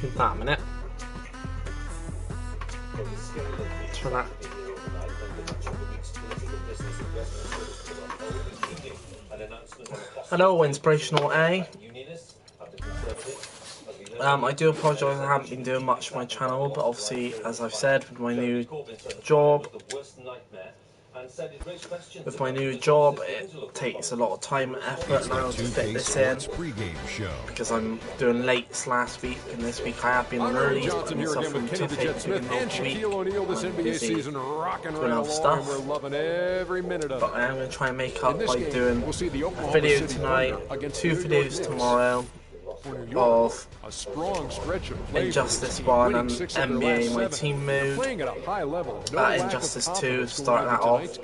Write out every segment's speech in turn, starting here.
Give that a minute. Try that. Hello, Inspirational A. I do apologise I haven't been doing much on my channel, but obviously, as I've said, with my new job, it takes a lot of time and effort now to fit this in, because I'm doing lates last week, and this week I have been on early, putting stuff from 2 to 8 during the week. I'm busy doing other stuff, but I am going to try and make up by doing a video tonight, 2 videos tomorrow, of Injustice 1 and NBA My Team Mode, Injustice 2, start that off,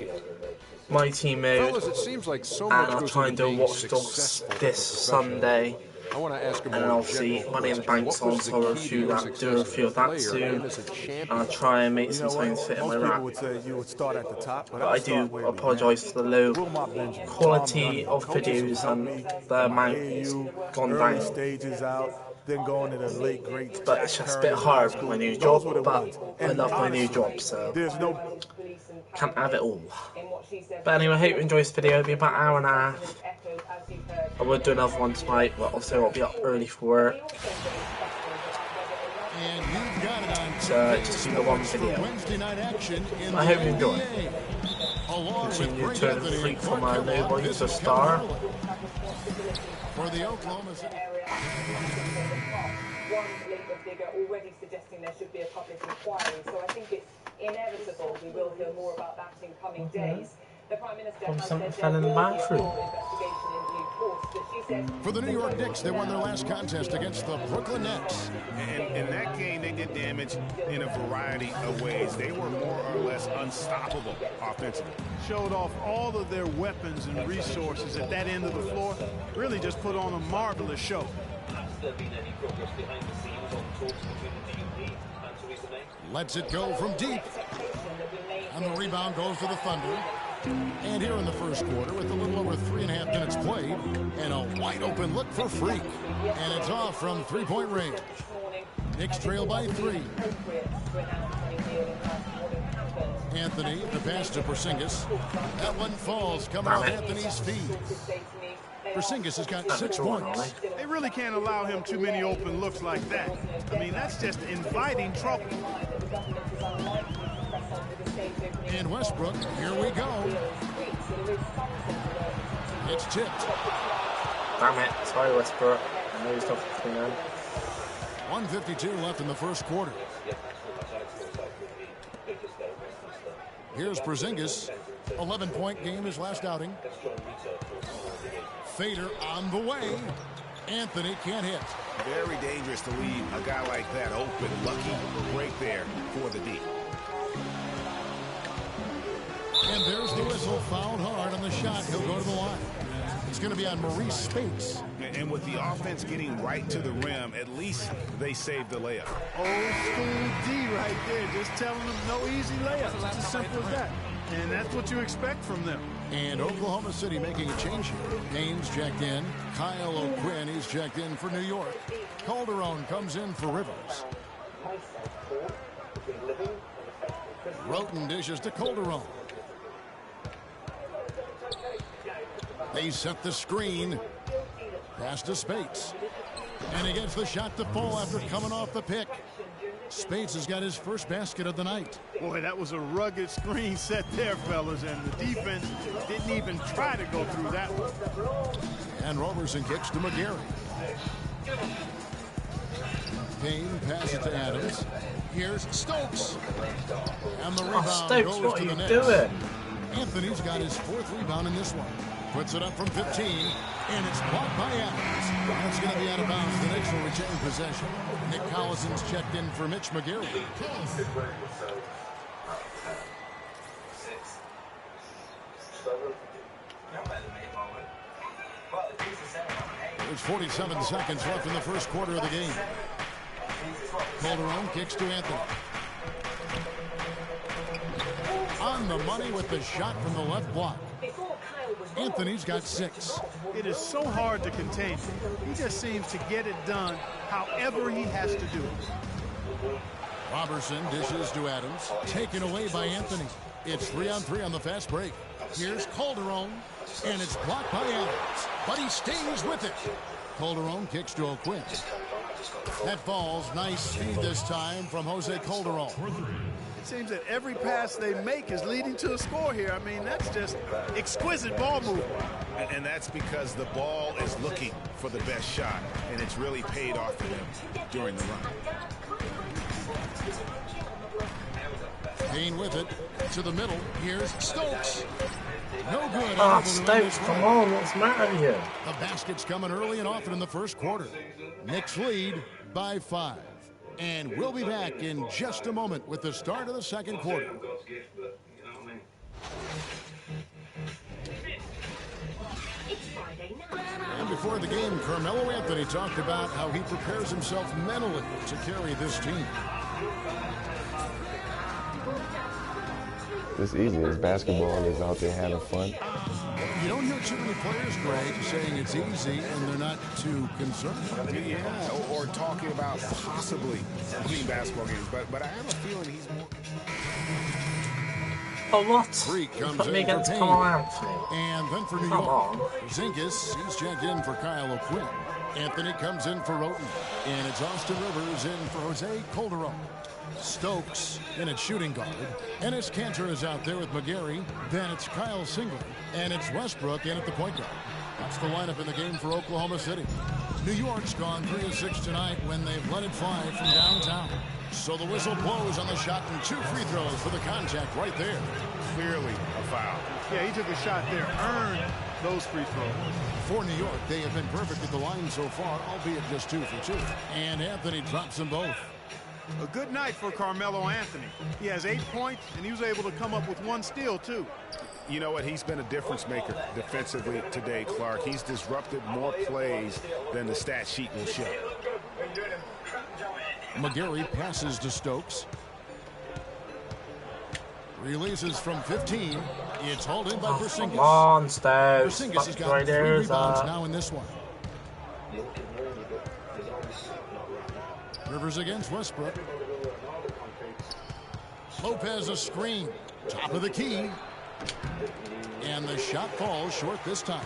My Team Mode, and I'll try and do a Watch Dogs this Sunday, and then obviously Money in the Bank's on, so I'll do a review of that soon, and I'll try and make some time to fit in my wrap. But I do apologise for the low quality of videos and the amount it's gone down. But it's just a bit hard with my new job, but I love my new job, so can't have it all. But anyway, I hope you enjoyed this video. It'll be about an hour and a half. I would do another one tonight, but obviously I'll be up early for work. So just do the one video. I hope you enjoy. Continue to turn the freak from a nobody to a star. For the Oklahoma City. One Labour figure already suggesting there should be a public inquiry, so I think it's inevitable we will hear more about that in coming days. The Prime Minister has said there will be a full investigation in due course, but she says... For the New York Knicks, they won their last contest against the Brooklyn Nets. And in that game, they did damage in a variety of ways. They were more or less unstoppable offensively. Showed off all of their weapons and resources at that end of the floor. Really just put on a marvelous show. Lets it go from deep. And the rebound goes to the Thunder. And here in the first quarter, with a little over 3.5 minutes played, and a wide open look for Freq. And it's off from three-point range. Knicks trail by 3. Anthony, the pass to Porzingis. That one falls, coming off Anthony's feet. Porzingis has got 6 points. They really can't allow him too many open looks like that. I mean, that's just inviting trouble. And Westbrook, here we go. It's tipped. Damn it. Sorry, Westbrook. I know he's not 59. 1:52 left in the first quarter. Here's Porzingis. 11-point game his last outing. Fader on the way. Anthony can't hit. Very dangerous to leave a guy like that open. Lucky break there for the D. And there's the whistle. Fouled hard on the shot. He'll go to the line. It's going to be on Maurice Spates. And with the offense getting right to the rim, at least they saved the layup. Old school D right there. Just telling them no easy layup. It's as simple as that. And that's what you expect from them. And Oklahoma City making a change here. Haynes checked in. Kyle O'Quinn, he's checked in for New York. Calderon comes in for Rivers. Roten dishes to Calderon. They set the screen. Pass to Spates. And he gets the shot to fall after coming off the pick. Spates has got his first basket of the night. Boy, that was a rugged screen set there, fellas, and the defense didn't even try to go through that one. And Roberson kicks to McGarry. Payne passes it to Adams. Here's Stokes. And the rebound Stokes, goes what to are the you net. doing? Anthony's got his 4th rebound in this one. Puts it up from 15, and it's blocked by Adams. That's going to be out of bounds. The Knicks will retain possession. Nick Collison's checked in for Mitch McGarry. There's 47 seconds left in the first quarter of the game. Calderon kicks to Anthony. On the money with the shot from the left block. Anthony's got 6. It is so hard to contain him. He just seems to get it done however he has to do it. Robertson dishes to Adams. Taken away by Anthony. It's 3-on-3 on the fast break. Here's Calderon, and it's blocked by Adams, but he stays with it. Calderon kicks to O'Quinn. That falls. Nice speed this time from Jose Calderon. It seems that every pass they make is leading to a score here. I mean, that's just exquisite ball movement. And that's because the ball is looking for the best shot, and it's really paid off for them during the run. Kane with it to the middle. Here's Stokes. No good. Ah, Stokes, come on, what's the matter here? The basket's coming early and often in the first quarter. Knicks lead by 5. And we'll be back in just a moment with the start of the second quarter. And before the game, Carmelo Anthony talked about how he prepares himself mentally to carry this team. It's easy. It's basketball. It's out there having fun. You don't hear too many players, Greg, saying it's easy and they're not too concerned. Yeah, or talking about possibly winning basketball games. But I have a feeling he's more. Oh, what? Freq comes Put me in for against Payne. Carl Anthony. And then for New Come York, on. Zingas, he's checked in for Kyle O'Quinn. Anthony comes in for Roten. And it's Austin Rivers in for Jose Calderon. Stokes in at shooting guard. Enes Kanter is out there with McGarry. Then it's Kyle Singler. And it's Westbrook in at the point guard. That's the lineup in the game for Oklahoma City. New York's gone 3 of 6 tonight when they've let it fly from downtown. So the whistle blows on the shot and 2 free throws for the contact right there. Clearly a foul. Yeah, he took a shot there, earned those free throws. For New York, they have been perfect at the line so far, albeit just 2 for 2. And Anthony drops them both. A good night for Carmelo Anthony. He has 8 points, and he was able to come up with 1 steal, too. You know what? He's been a difference maker defensively today, Clark. He's disrupted more plays than the stat sheet will show. McGarry passes to Stokes. Releases from 15. It's hauled in by Porzingis. Come on, Stokes. Porzingis has got Right 3 there, rebounds now in this one. Rivers against Westbrook. Lopez a screen. Top of the key. And the shot falls short this time.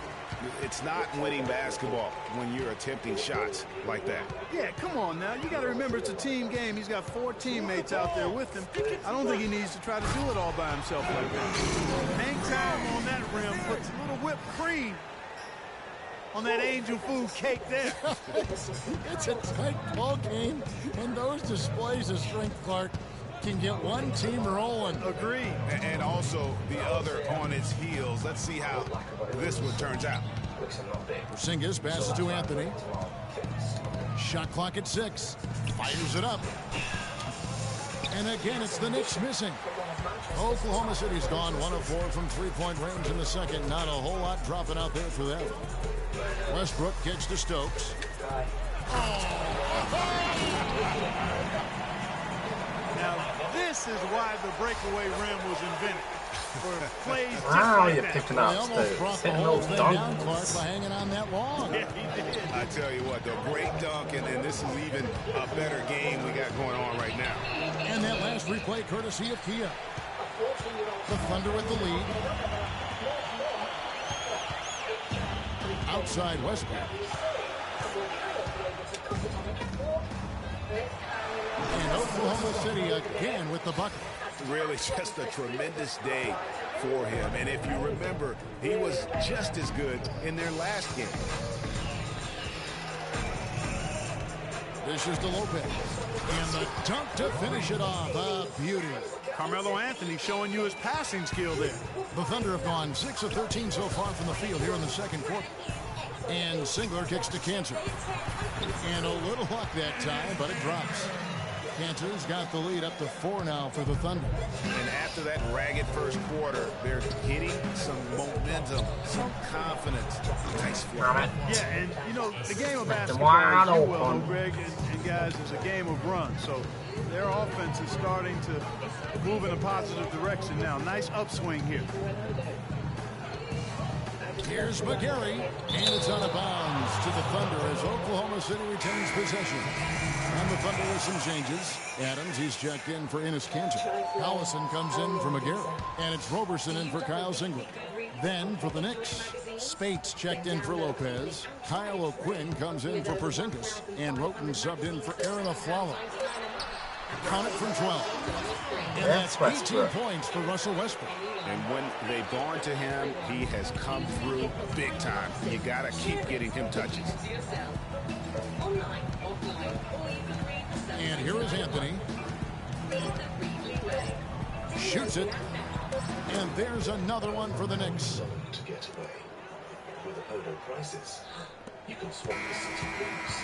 It's not winning basketball when you're attempting shots like that. Yeah, come on now. You got to remember it's a team game. He's got 4 teammates out there with him. I don't think he needs to try to do it all by himself like that. Hang time on that rim, puts a little whipped cream on that angel food cake there. It's a tight ball game, and those displays of strength, Clark, can get one team rolling. Agreed. And also the other on its heels. Let's see how this one turns out. Porzingis passes to Anthony. Shot clock at 6. Fires it up. And again, it's the Knicks missing. Oklahoma City's gone 1 of 4 from 3-point range in the second. Not a whole lot dropping out there for them. Westbrook kicks to Stokes. Now, this is why the breakaway rim was invented. For plays just Wow, like you're that. picking They up, almost brought Stokes. the Hitting whole those thing down, Clark, dunks. by hanging on that wall. Yeah, he did. I tell you what, the great dunk, and this is even a better game we got going on right now. And that last replay courtesy of Kia. The Thunder with the lead. Outside Westbrook. And Oklahoma City again with the bucket. Really just a tremendous day for him. And if you remember, he was just as good in their last game. Dishes to Lopez. And the dunk to finish it off. A beauty. Carmelo Anthony showing you his passing skill there. The Thunder have gone 6 of 13 so far from the field here in the second quarter. And Singler kicks to Kanter. And a little luck that time, but it drops. Kanter's got the lead up to 4 now for the Thunder. And after that ragged first quarter, they're getting some momentum, some confidence. Nice flow. Yeah, and you know, the game of basketball, wide as you well know, open. Greg and guys, is a game of runs. So their offense is starting to move in a positive direction now. Nice upswing here. Here's McGarry, and it's out of bounds to the Thunder as Oklahoma City retains possession. And the Thunder with some changes. Adams, he's checked in for Enes Kanter. Allison comes in for McGarry, and it's Roberson in for Kyle Singleton. Then for the Knicks, Spates checked in for Lopez. Kyle O'Quinn comes in for Porzingis, and Roten subbed in for Aaron Aflalo. Count it from 12. And that's 18 points for Russell Westbrook. And when they've gone to him, he has come through big time. You got to keep getting him touches. And here is Anthony. Shoots it. And there's another one for the Knicks. To get away. With Apollo prices, you can swap the city blues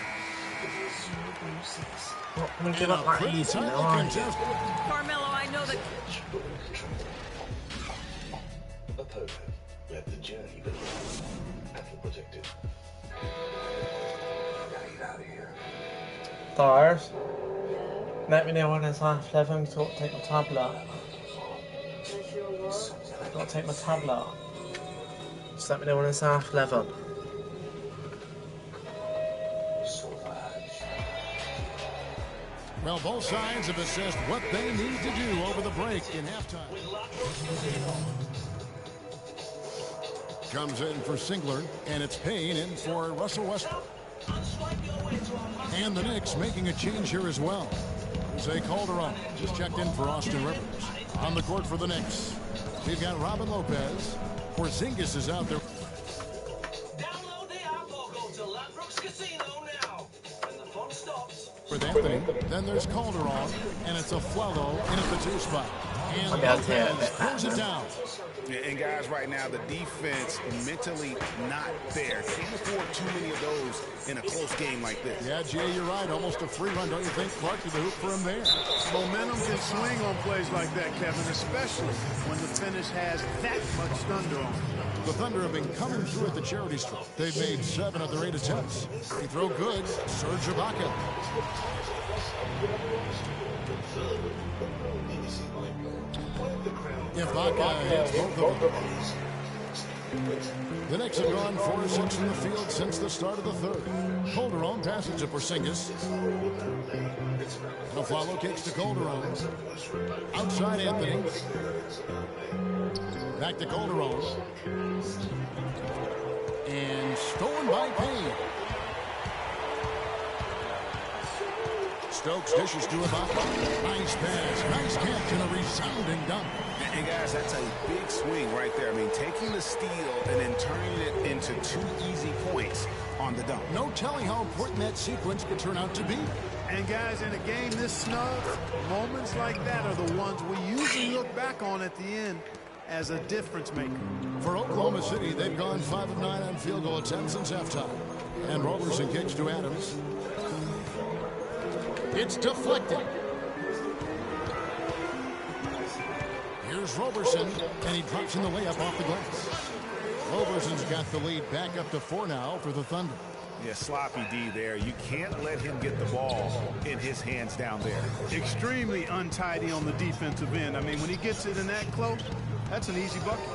for the Azure Blue Seas. What can we give up that easy now, aren't you? Carmelo, I know that. Apollo, let the journey begin. Apple protected. Gotta get out of here. Stars. Let me know when it's half 11. I've got to take my tablet. I've got to take my tablet. Just let me know when it's half 11. Well, both sides have assessed what they need to do over the break in halftime. Comes in for Singler, and it's Payne in for Russell Westbrook. And the Knicks making a change here as well. Jose Calderon just checked in for Austin Rivers. On the court for the Knicks, they've got Robin Lopez. Porzingis is out there. Download the app or go to Ladbrokes Casino now. When the fun stops. With Anthony, then there's Calderon, and it's Aflalo in at the 2 spot. And Lopez throws it down. And guys, right now, the defense mentally not there. Can't afford too many of those in a close game like this. Yeah, Jay, you're right. Almost a free run, don't you think? Clark to the hoop for him there. Momentum can swing on plays like that, Kevin, especially when the finish has that much thunder on it. The Thunder have been coming through at the charity stripe. They've made 7 of their 8 attempts. They throw good. Serge Ibaka. Ibaka hits both of them. The Knicks have gone 4-6 from the field since the start of the third. Calderon passes to Porzingis. Aflalo kicks to Calderon. Outside Anthony. Back to Calderon. And stolen by Payne. Stokes dishes to Ibaka. Nice pass, nice catch, and a resounding dunk. And guys, that's a big swing right there. I mean, taking the steal and then turning it into 2 easy points on the dunk. No telling how important that sequence could turn out to be. And guys, in a game this snug, moments like that are the ones we usually look back on at the end as a difference maker. For Oklahoma City, they've gone 5 of 9 on field goal attempts since halftime. And Roberson kicks to Adams. It's deflected. Here's Roberson, and he drops in the layup off the glass. Roberson's got the lead back up to 4 now for the Thunder. Yeah, sloppy D there. You can't let him get the ball in his hands down there. Extremely untidy on the defensive end. I mean, when he gets it in that close, that's an easy bucket.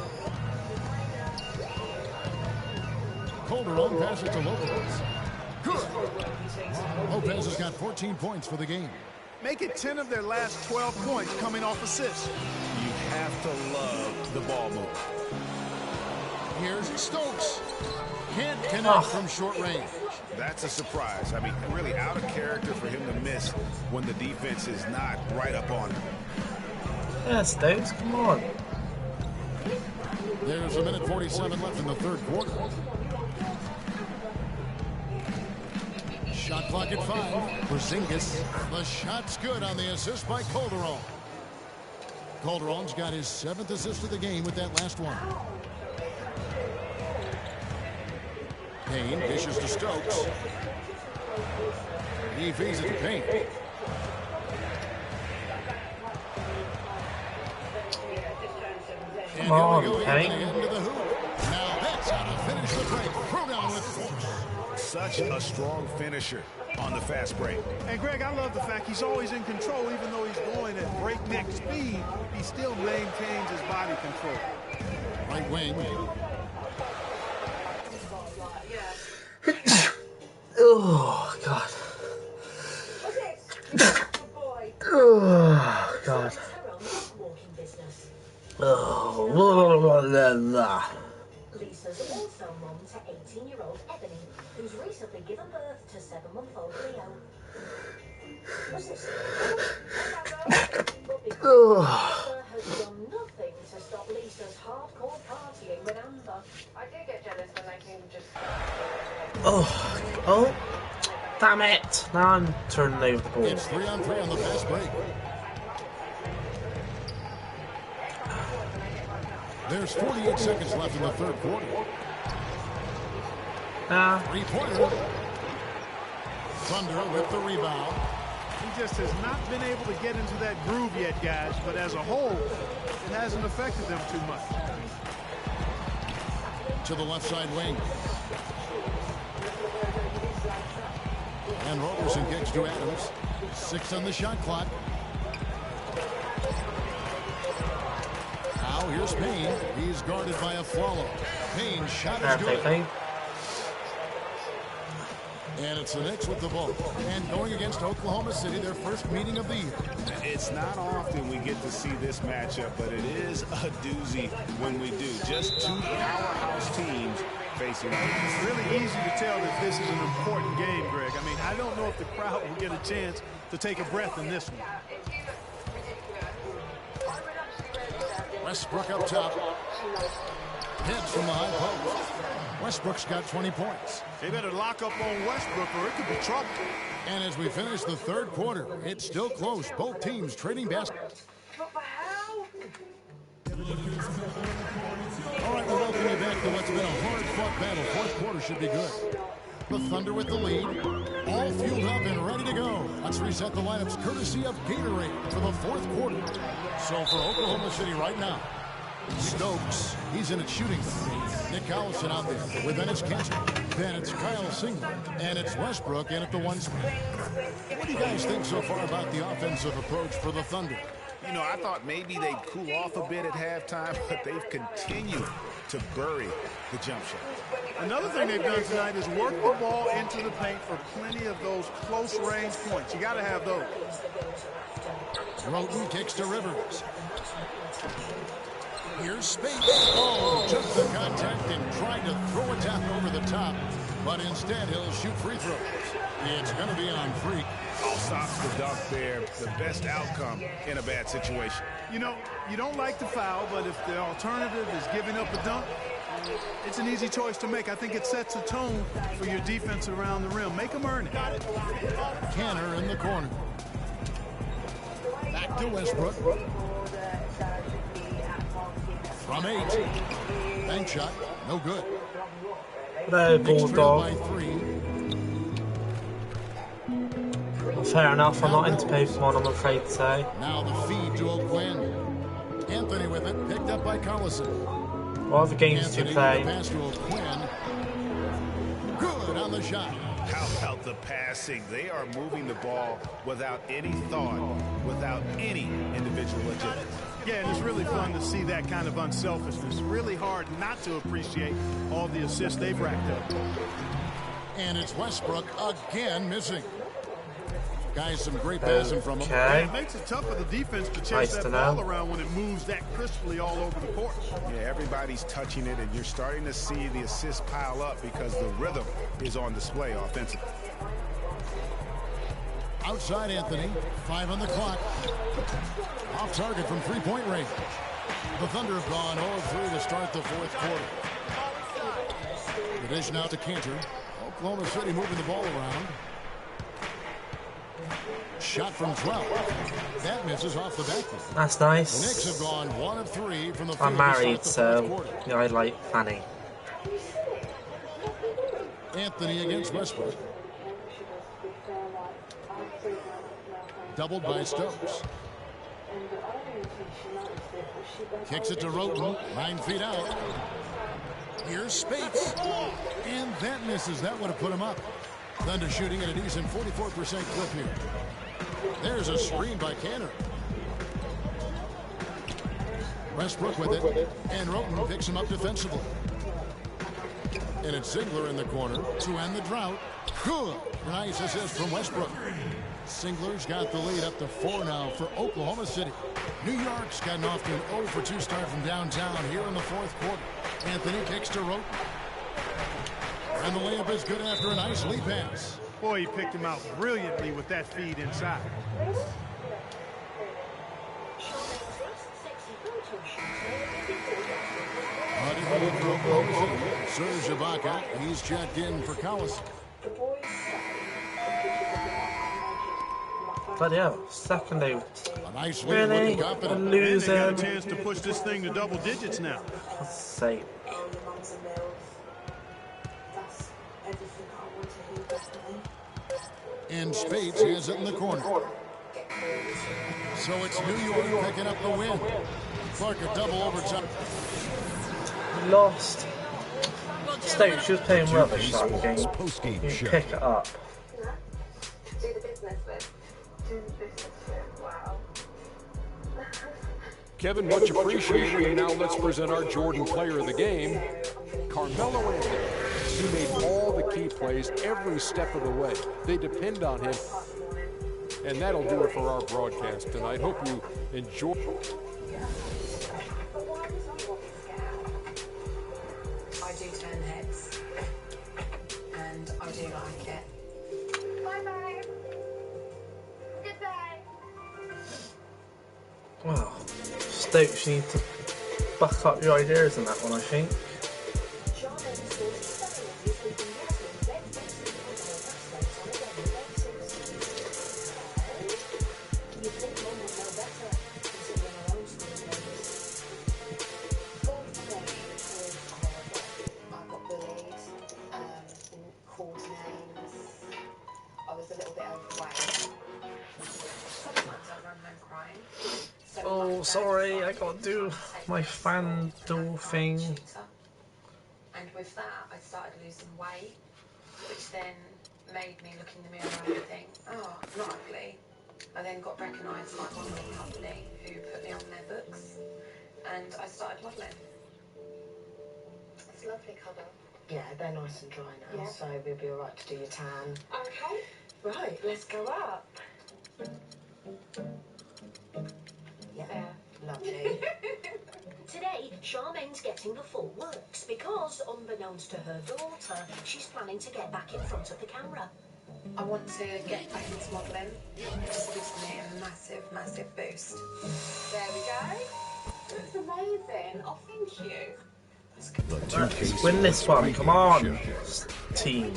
Calderon passes to Lopez. Good. Lopez has got 14 points for the game. Make it 10 of their last 12 points coming off assists. You have to love the ball move. Here's Stokes. Can't connect from short range. That's a surprise. I mean, really out of character for him to miss when the defense is not right up on him. Yeah, Stokes, come on. There's 1:47 left in the third quarter. Shot clock at 5. Porzingis. The shot's good on the assist by Calderon. Calderon's got his 7th assist of the game with that last one. Payne dishes to Stokes. He feeds it to Payne. Come on, Payne. Into the hoop. Now that's how to finish the break. Throw down with force. Such a strong finisher on the fast break. And Greg, I love the fact he's always in control. Even though he's going at breakneck speed, he still maintains his body control. Right wing. la la. Lisa's also mum to 18-year-old Ebony, who's recently given birth to 7-month-old Leo. What's this? But because Lisa has done nothing to stop Lisa's hardcore partying with Amber. I do get jealous when they can just... Oh, damn it. Now I'm turning over the ball. It's 3-on-3 on the fast break. There's 48 seconds left in the third quarter. Three-pointer. Thunder with the rebound. He just has not been able to get into that groove yet, guys. But as a whole, it hasn't affected them too much. To the left side wing. And Roberson kicks to Adams. 6 on the shot clock. Now here's Payne. He's guarded by a follow. Payne's shot is good. And it's the Knicks with the ball. And going against Oklahoma City, their first meeting of the year. It's not often we get to see this matchup, but it is a doozy when we do. Just two powerhouse teams facing. It's really easy to tell that this is an important game, Greg. I mean, I don't know if the crowd will get a chance to take a breath in this one. Westbrook up top. Hits from the high post. Westbrook's got 20 points. They better lock up on Westbrook or it could be trouble. And as we finish the third quarter, it's still close. Both teams trading baskets. All right, we'll welcome you back to what's been a hard-fought battle. Fourth quarter should be good. The Thunder with the lead. All fueled up and ready to go. Let's reset the lineups courtesy of Gatorade for the fourth quarter. So for Oklahoma City right now, Stokes, he's in at shooting. Nick Collison out there. With then it's Cantor. Then it's Kyle Singler. And it's Westbrook in at the 1 spot. What do you guys think so far about the offensive approach for the Thunder? You know, I thought maybe they'd cool off a bit at halftime, but they've continued to bury the jump shot. Another thing they've done tonight is work the ball into the paint for plenty of those close-range points. You got to have those. Roten kicks to Rivers. Here's space. Oh, took the contact and tried to throw a tap over the top, but instead he'll shoot free throws. It's going to be on freq. All stops the dunk there. The best outcome in a bad situation. You know, you don't like the foul, but if the alternative is giving up a dunk, it's an easy choice to make. I think it sets a tone for your defense around the rim. Make them earn it. Cantor in the corner. Back to Westbrook. From 8. Bank shot. No good. No, Bulldog. Fair enough, I'm not into Pokemon, I'm afraid to say. Now the feed to O'Quinn. Anthony with it, picked up by Collison. What other games do you play? Pass to O'Quinn. Good on the shot. How about the passing? They are moving the ball without any thought, without any individual agenda. Yeah, and it's really fun to see that kind of unselfishness. Really hard not to appreciate all the assists they've racked up. And it's Westbrook again missing. Guys, some great passing from him. Yeah, it makes it tough for the defense to chase that ball around when it moves that crisply all over the court. Yeah, everybody's touching it, and you're starting to see the assists pile up because the rhythm is on display offensively. Outside Anthony, 5 on the clock. Off target from three-point range. The Thunder have gone 0-3 to start the fourth quarter. The dish now to Cantor. Oklahoma City moving the ball around. Shot from 12. That misses off the backboard. That's nice. The Knicks have gone 1 of 3 from the field. I'm married, so yeah, I like Fanny. Anthony against Westbrook. Doubled by Stokes. Kicks it to Roten. 9 feet out. Here's Spates. And that misses. That would have put him up. Thunder shooting at a decent 44% clip here. There's a screen by Cantor. Westbrook with it. And Roten picks him up defensively. And it's Ziegler in the corner to end the drought. Good. Nice assist from Westbrook. Singler's got the lead up to 4 now for Oklahoma City. New York's gotten off to an 0 for 2 start from downtown here in the 4th quarter. Anthony kicks to Roten. And the layup is good after a nice lead pass. Boy, he picked him out brilliantly with that feed inside. Serge Ibaka, he's checked in for Collison. Bloody hell, second out. A nice lead, Really? And Losing. they got a chance to push this thing to double digits now. For God's sake. And Spades has it in the corner. So it's New York picking up the win. Clark a double overtime. Lost. Stoke, she was playing rubbish that game. You pick it up. Do the business with. Wow. Kevin, much appreciated. And now let's present our Jordan player of the game, Carmelo Anthony. He made all the key plays every step of the way. They depend on him. And that'll do it for our broadcast tonight. Hope you enjoy. I do turn heads. And I do like it. Bye-bye. Goodbye. Wow. Stoke, you need to back up your ideas on that one, I think. Oh, sorry, I gotta do my fan door thing. And with that, I started losing weight, which then made me look in the mirror and think, oh, not ugly. I then got recognised by a modelling company who put me on their books, and I started modelling. It's a lovely colour. Yeah, they're nice and dry now, so we'll be alright to do your tan. Okay. Right, let's go up. Yeah. Lovely. Today, Charmaine's getting the full works because, unbeknownst to her daughter, she's planning to get back in front of the camera. I want to get back into modelling. It just gives me a massive, massive boost. There we go. That's amazing. Oh, thank you. Let's win this one, come on, team.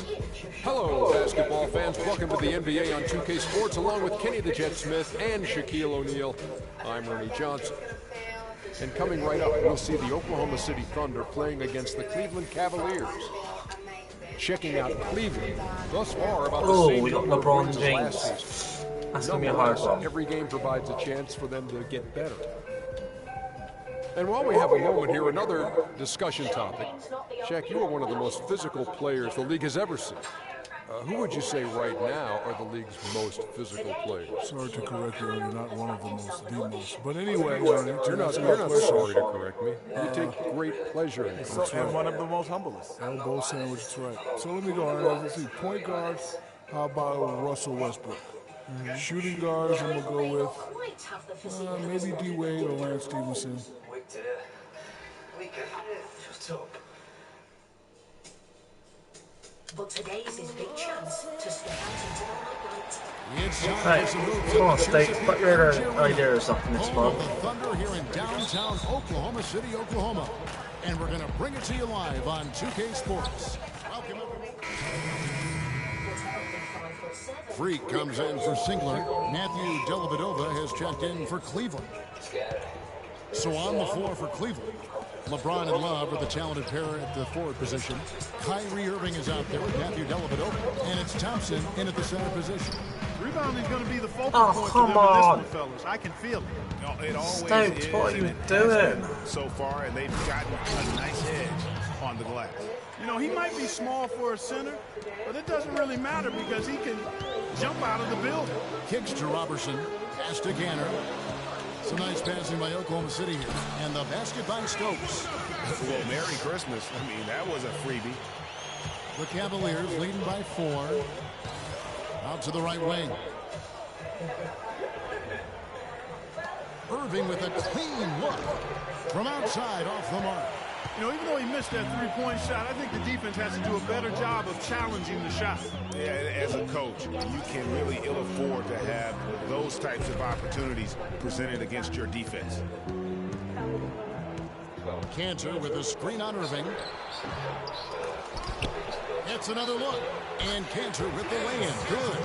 Hello, basketball fans. Welcome to the NBA on 2K Sports, along with Kenny the Jet Smith and Shaquille O'Neal. I'm Ernie Johnson. And coming right up, we'll see the Oklahoma City Thunder playing against the Cleveland Cavaliers. Checking out Cleveland, thus far about the same we got number of LeBron wins as James. last season. That's going to be a hard one. Every game provides a chance for them to get better. And while we have a moment here, another discussion topic. Shaq, you are one of the most physical players the league has ever seen. Who would you say right now are the league's most physical players? Sorry to correct you, you're not one of the most. But anyway, you're not sorry to correct me. You take great pleasure in it. And one of the most humblest. Elbow sandwich, that's right. So let me go on. Let's see. Point guard, how about Russell Westbrook? Shooting guards, I'm going to go with maybe D. Wade or Lance Stevenson. Shut up. But today's his big chance to step out into the limelight. Right, come on, State, put your ideas up in this one. The Thunder here in downtown Oklahoma City, Oklahoma. And we're going to bring it to you live on 2K Sports. Welcome, everyone. Freq comes in for Singler. Matthew Dellavedova has checked in for Cleveland. So on the floor for Cleveland, LeBron and Love are the talented pair at the forward position. Kyrie Irving is out there with Matthew Dellavedova, and it's Thompson in at the center position. Rebounding is going to be the focal point come for them in this on. one, fellas. I can feel it. No, it always Stokes, is, what are you and it doing? has been so far, and they've gotten a nice edge on the glass. You know, he might be small for a center, but it doesn't really matter because he can jump out of the building. Kicks to Robertson, pass to Ganner. Some nice passing by Oklahoma City here. And the basket by Stokes. Well, Merry Christmas. I mean, that was a freebie. The Cavaliers leading by 4. Out to the right wing. Irving with a clean look from outside off the mark. You know, even though he missed that three-point shot, I think the defense has to do a better job of challenging the shot. Yeah, as a coach, you can really ill afford to have those types of opportunities presented against your defense. Cantor with a screen on Irving. It's another look. And Cantor with the lay-in. Good.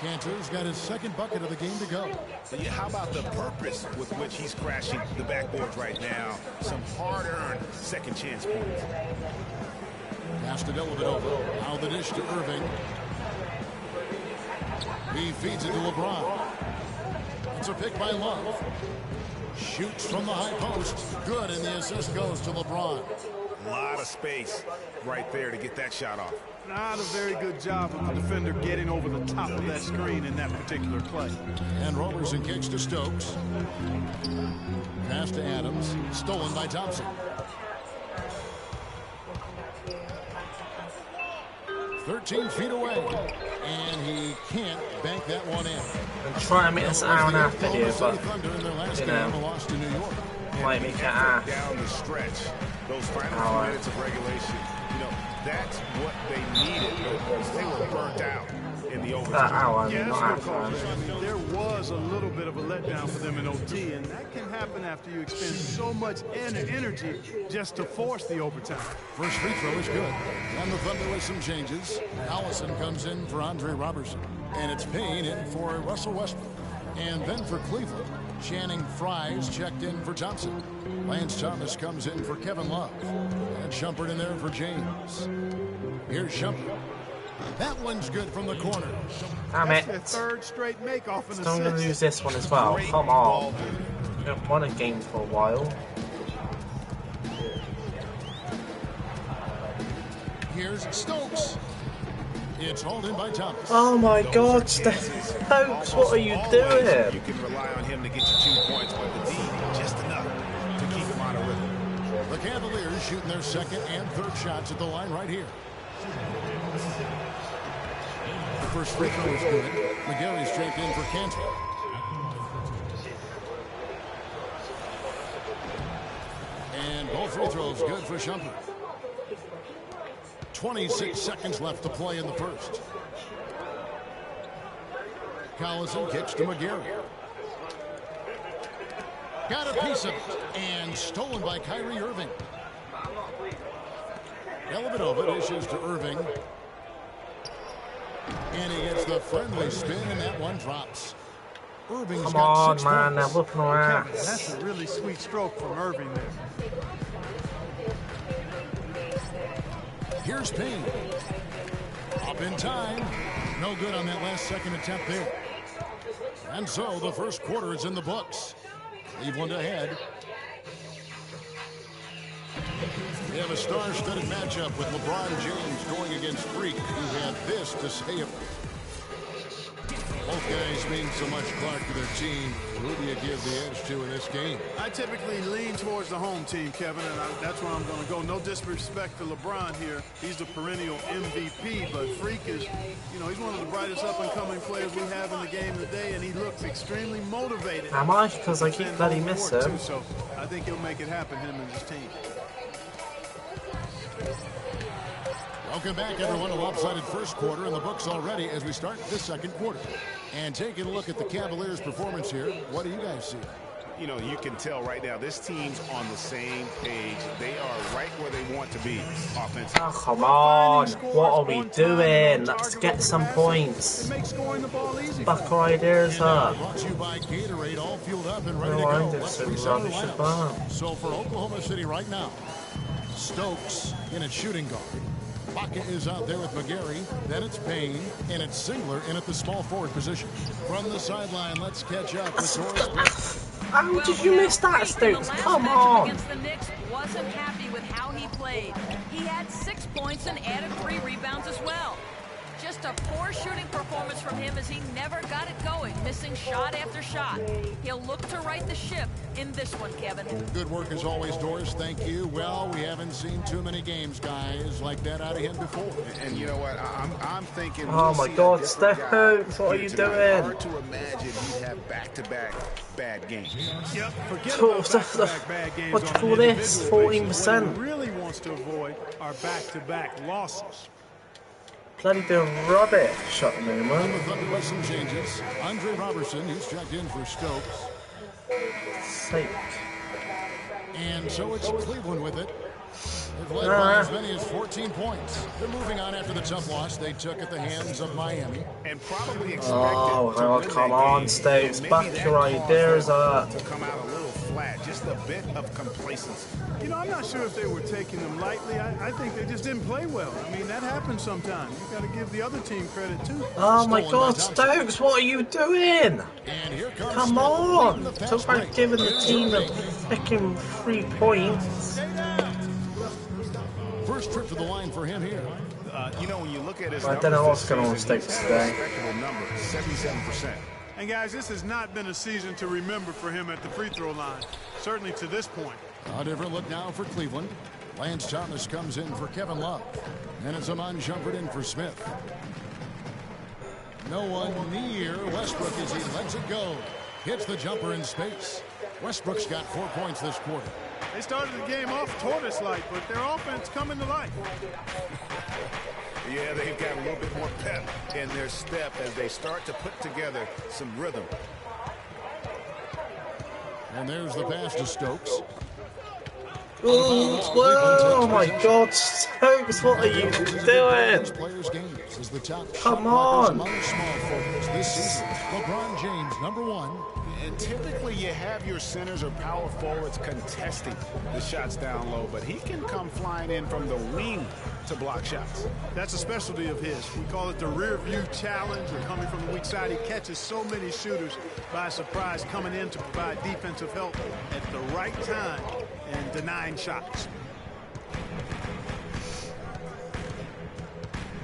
Cantor's got his second bucket of the game to go. Yeah, how about the purpose with which he's crashing the backboards right now? Some hard-earned second chance points. Passed it a little bit over. Now the dish to Irving. He feeds it to LeBron. It's a pick by Love. Shoots from the high post. Good, and the assist goes to LeBron. A lot of space right there to get that shot off. Not a very good job of the defender getting over the top of that screen in that particular play. And rollers and kicks to Stokes. Pass to Adams. Stolen by Thompson. 13 feet away. And he can't bank that one in. I'm trying to make this hour and a half video, but you know, might make it half. Down the stretch, those final 2 minutes of regulation, you know, that's what they needed because they were burnt out in the overtime. There was a little bit of a letdown for them in OT, and that can happen after you expend so much energy just to force the overtime. First free throw is good. And the Thunder with some changes. Allison comes in for Andre Robertson. And it's Payne in for Russell Westbrook. And then for Cleveland, Channing Frye's checked in for Thompson. Lance Thomas comes in for Kevin Love. And Shumpert in there for James. Here's Shumpert. That one's good from the corner. Damn it. That's their third straight make off an assist. I'm going to lose this one as well. Come on. We haven't won a game for a while. Here's Stokes. It's hauled in by Thomas. Oh my God, Stokes, what are you doing? You can rely on him to get you 2 points, but the D just enough to keep him out of rhythm. The Cavaliers shooting their second and third shots at the line right here. The first free throw is good. McGarry's straight in for Cantor. And both free throws good for Shumpert. 26 seconds left to play in the first. Collison kicks to McGarry. Got a piece of it. And stolen by Kyrie Irving. Dellavedova dishes to Irving. And he gets the friendly spin, and that one drops. Irving's Come got on, 6 man, points. they're whooping our ass. That's a really sweet stroke from Irving there. Here's Payne. Up in time. No good on that last second attempt there. And so the first quarter is in the books. Cleveland ahead. We have a star-studded matchup with LeBron James going against Freq, who had this to say about it. Both guys mean so much, Clark, to their team. Who do you give the edge to in this game? I typically lean towards the home team, Kevin, and that's where I'm going to go. No disrespect to LeBron here. He's the perennial MVP, but Freq is, you know, he's one of the brightest up-and-coming players we have in the game today, and he looks extremely motivated. Am I? Because I keep bloody missing. So I think he'll make it happen, him and his team. Welcome back, everyone. A lopsided first quarter in the books already as we start this second quarter. And taking a look at the Cavaliers' performance here, what do you guys see? You know, you can tell right now this team's on the same page. They are right where they want to be offensively. Oh, come on. What are we doing? Let's get some points. Back our ideas up. Brought to you by Gatorade, all fueled up and ready to No, I go. did Let's some reset our rubbish lineups. about. So for Oklahoma City right now, Stokes in at shooting guard. Baca is out there with McGarry. Then it's Payne. And it's Singler in at the small forward position. From the sideline, let's catch up with Torres. How did you miss that, Stokes? Come on. Against the Knicks, wasn't happy with how he played. He had 6 points and added 3 rebounds as well. Just a poor shooting performance from him as he never got it going. missing shot after shot. He'll look to right the ship in this one, Kevin. Good work as always, Doris. Thank you. Well, we haven't seen too many games, guys, like that out of him before. And you know what? I'm thinking. Oh my God, Steph, what are you doing? Hard to imagine he'd have back-to-back bad games. Yep, forget about back-to-back bad games. What do you call this? 14%. What he really wants to avoid are back-to-back losses. Bloody doing rubbish at the moment. The Thunder with some changes. Andre Robertson, who's checked in for Stokes. Sake. And so it's Cleveland with it. They've led by as many as 14 points. They're moving on after the tough loss they took at the hands of Miami. And probably expected. Oh God, come on, Stokes. Back your ideas up. To come out a little flat, just a bit of complacency. You know, I'm not sure if they were taking them lightly. I think they just didn't play well. I mean, that happens sometimes. You got to give the other team credit too. Oh my God, Stokes, what are you doing? Come on! Talk about giving the team a freaking 3 points. First trip to the line for him here. You know, when you look at his I don't know what's going on with Stokes today. Respectable number, 77%. And guys, this has not been a season to remember for him at the free throw line. Certainly to this point. A different look now for Cleveland. Lance Thomas comes in for Kevin Love. And it's Amon Shumpert in for Smith. No one near Westbrook as he lets it go. Hits the jumper in space. Westbrook's got 4 points this quarter. They started the game off tortoise-like, but their offense coming to life. Yeah, they've got a little bit more pep in their step as they start to put together some rhythm. And there's the pass to Stokes. Oh my God, Stokes, what are you doing? Come on. This season, LeBron James, #1. And typically you have your centers or power forwards contesting the shots down low, but he can come flying in from the wing to block shots. That's a specialty of his. We call it the rear view challenge. And coming from the weak side, he catches so many shooters by surprise, coming in to provide defensive help at the right time and denying shots.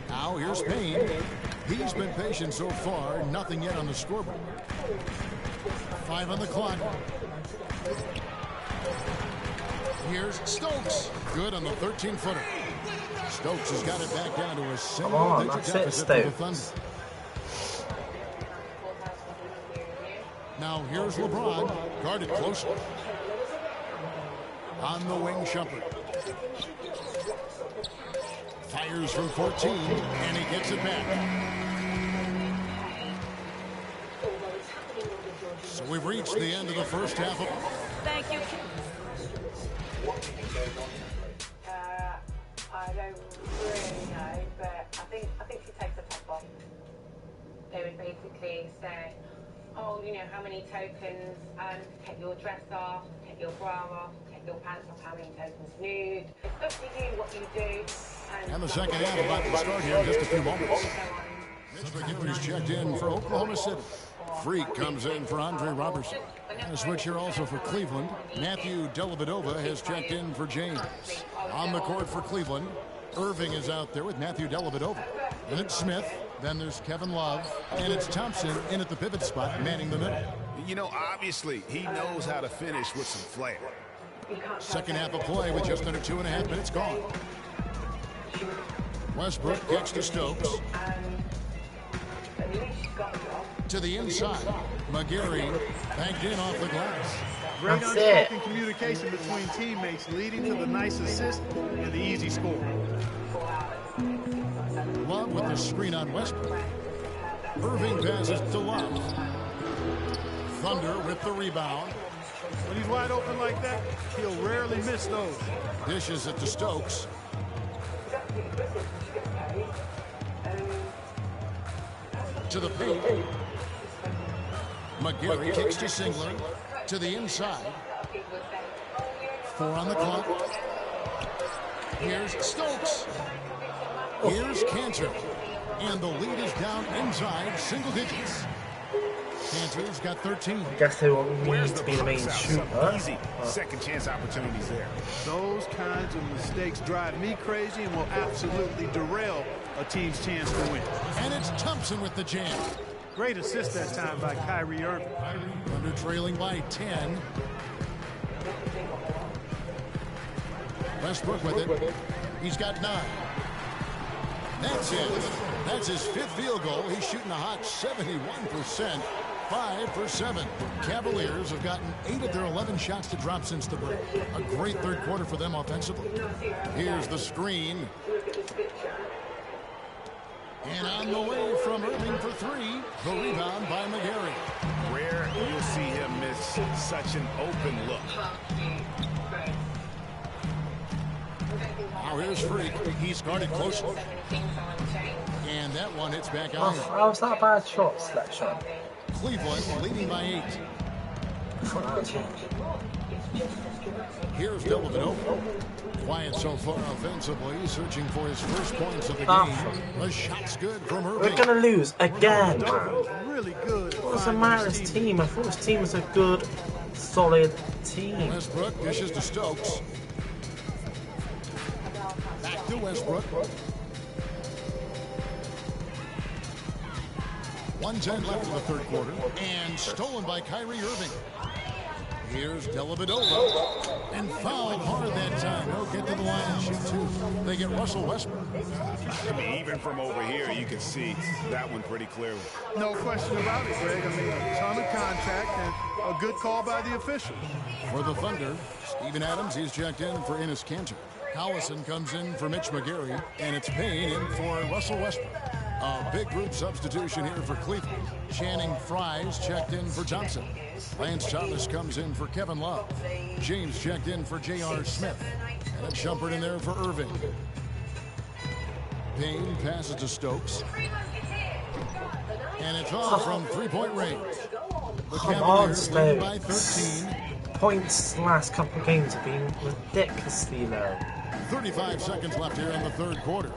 Now here's Payne. He's been patient so far. Nothing yet on the scoreboard. 5 on the clock. Here's Stokes. Good on the 13-footer. Stokes has got it back down to a single-digit deficit for the Thunder. Now here's LeBron. Guarded closely. On the wing, Shumpert. Fires from 14, and he gets it back. So we've reached the end of the first half of... Thank you. I don't really know, but I think she takes the top off. They would basically say, oh, you know, how many tokens, take your dress off, take your bra off, take your pants off, how many tokens nude. It's up to you what you do. And the second half about to start here in just a few moments. Mitch McGinley's checked in for Oklahoma City. Freq comes in for Andre Robertson. And a switch here also for Cleveland. Matthew Dellavedova has checked in for James. On the court for Cleveland, Irving is out there with Matthew Dellavedova. Then it's Smith. Then there's Kevin Love. And it's Thompson in at the pivot spot, manning the middle. You know, obviously, he knows how to finish with some flair. Second half of play with just under 2.5 minutes gone. Westbrook kicks to Stokes. To the inside. McGarry banked in off the glass. Great unspoken communication between teammates, leading to the nice assist and the easy score. Love with the screen on Westbrook. Irving passes to Love. Thunder with the rebound. When he's wide open like that, he'll rarely miss those. Dishes it to Stokes. To the paint. McGarry kicks to Singler. To the inside. 4 on the clock. Here's Stokes. Here's Cantor. And the lead is down inside single digits. Cantor's got 13. I guess they want me to be the main shooter. Easy second chance opportunities there. Those kinds of mistakes drive me crazy and will absolutely derail a team's chance to win. And it's Thompson with the jam. Great assist that time by Kyrie Irving. Thunder trailing by 10. Westbrook with it. He's got 9. That's it. That's his 5th field goal. He's shooting a hot 71%. 5 for 7. Cavaliers have gotten 8 of their 11 shots to drop since the break. A great third quarter for them offensively. Here's the screen. And on the way from Irving for 3. The rebound by McGarry. Rare you'll see him miss such an open look. Now here's Freak. He's guarded closely. And that one hits back out. How was that a bad shot selection? Cleveland leading by 8. Here's Dellavedova. Quiet so far offensively, searching for his first points of the game. The shot's good from Irving. We're gonna lose again, man. Really good. What's the matter with this team? I thought this team was a good, solid team. Westbrook dishes to Stokes. Back to Westbrook. 1:10 left in the third quarter. And stolen by Kyrie Irving. Here's Dellavedova. And fouled hard that time. They'll get to the line and shoot 2. They get Russell Westbrook. I mean, even from over here, you can see that one pretty clearly. No question about it, Greg. I mean, a ton of contact and a good call by the officials. For the Thunder, Steven Adams, he's checked in for Enes Kanter. Collison comes in for Mitch McGarry, and it's Payne in for Russell Westbrook. A big group substitution here for Cleveland. Channing Frye's checked in for Johnson. Lance Thomas comes in for Kevin Love. James checked in for J.R. Smith. And a Shumpert in there for Irving. Payne passes to Stokes. And it's off from three-point range. The Cavaliers lead by 13. Points the last couple of games have been ridiculously low. 35 seconds left here in the third quarter.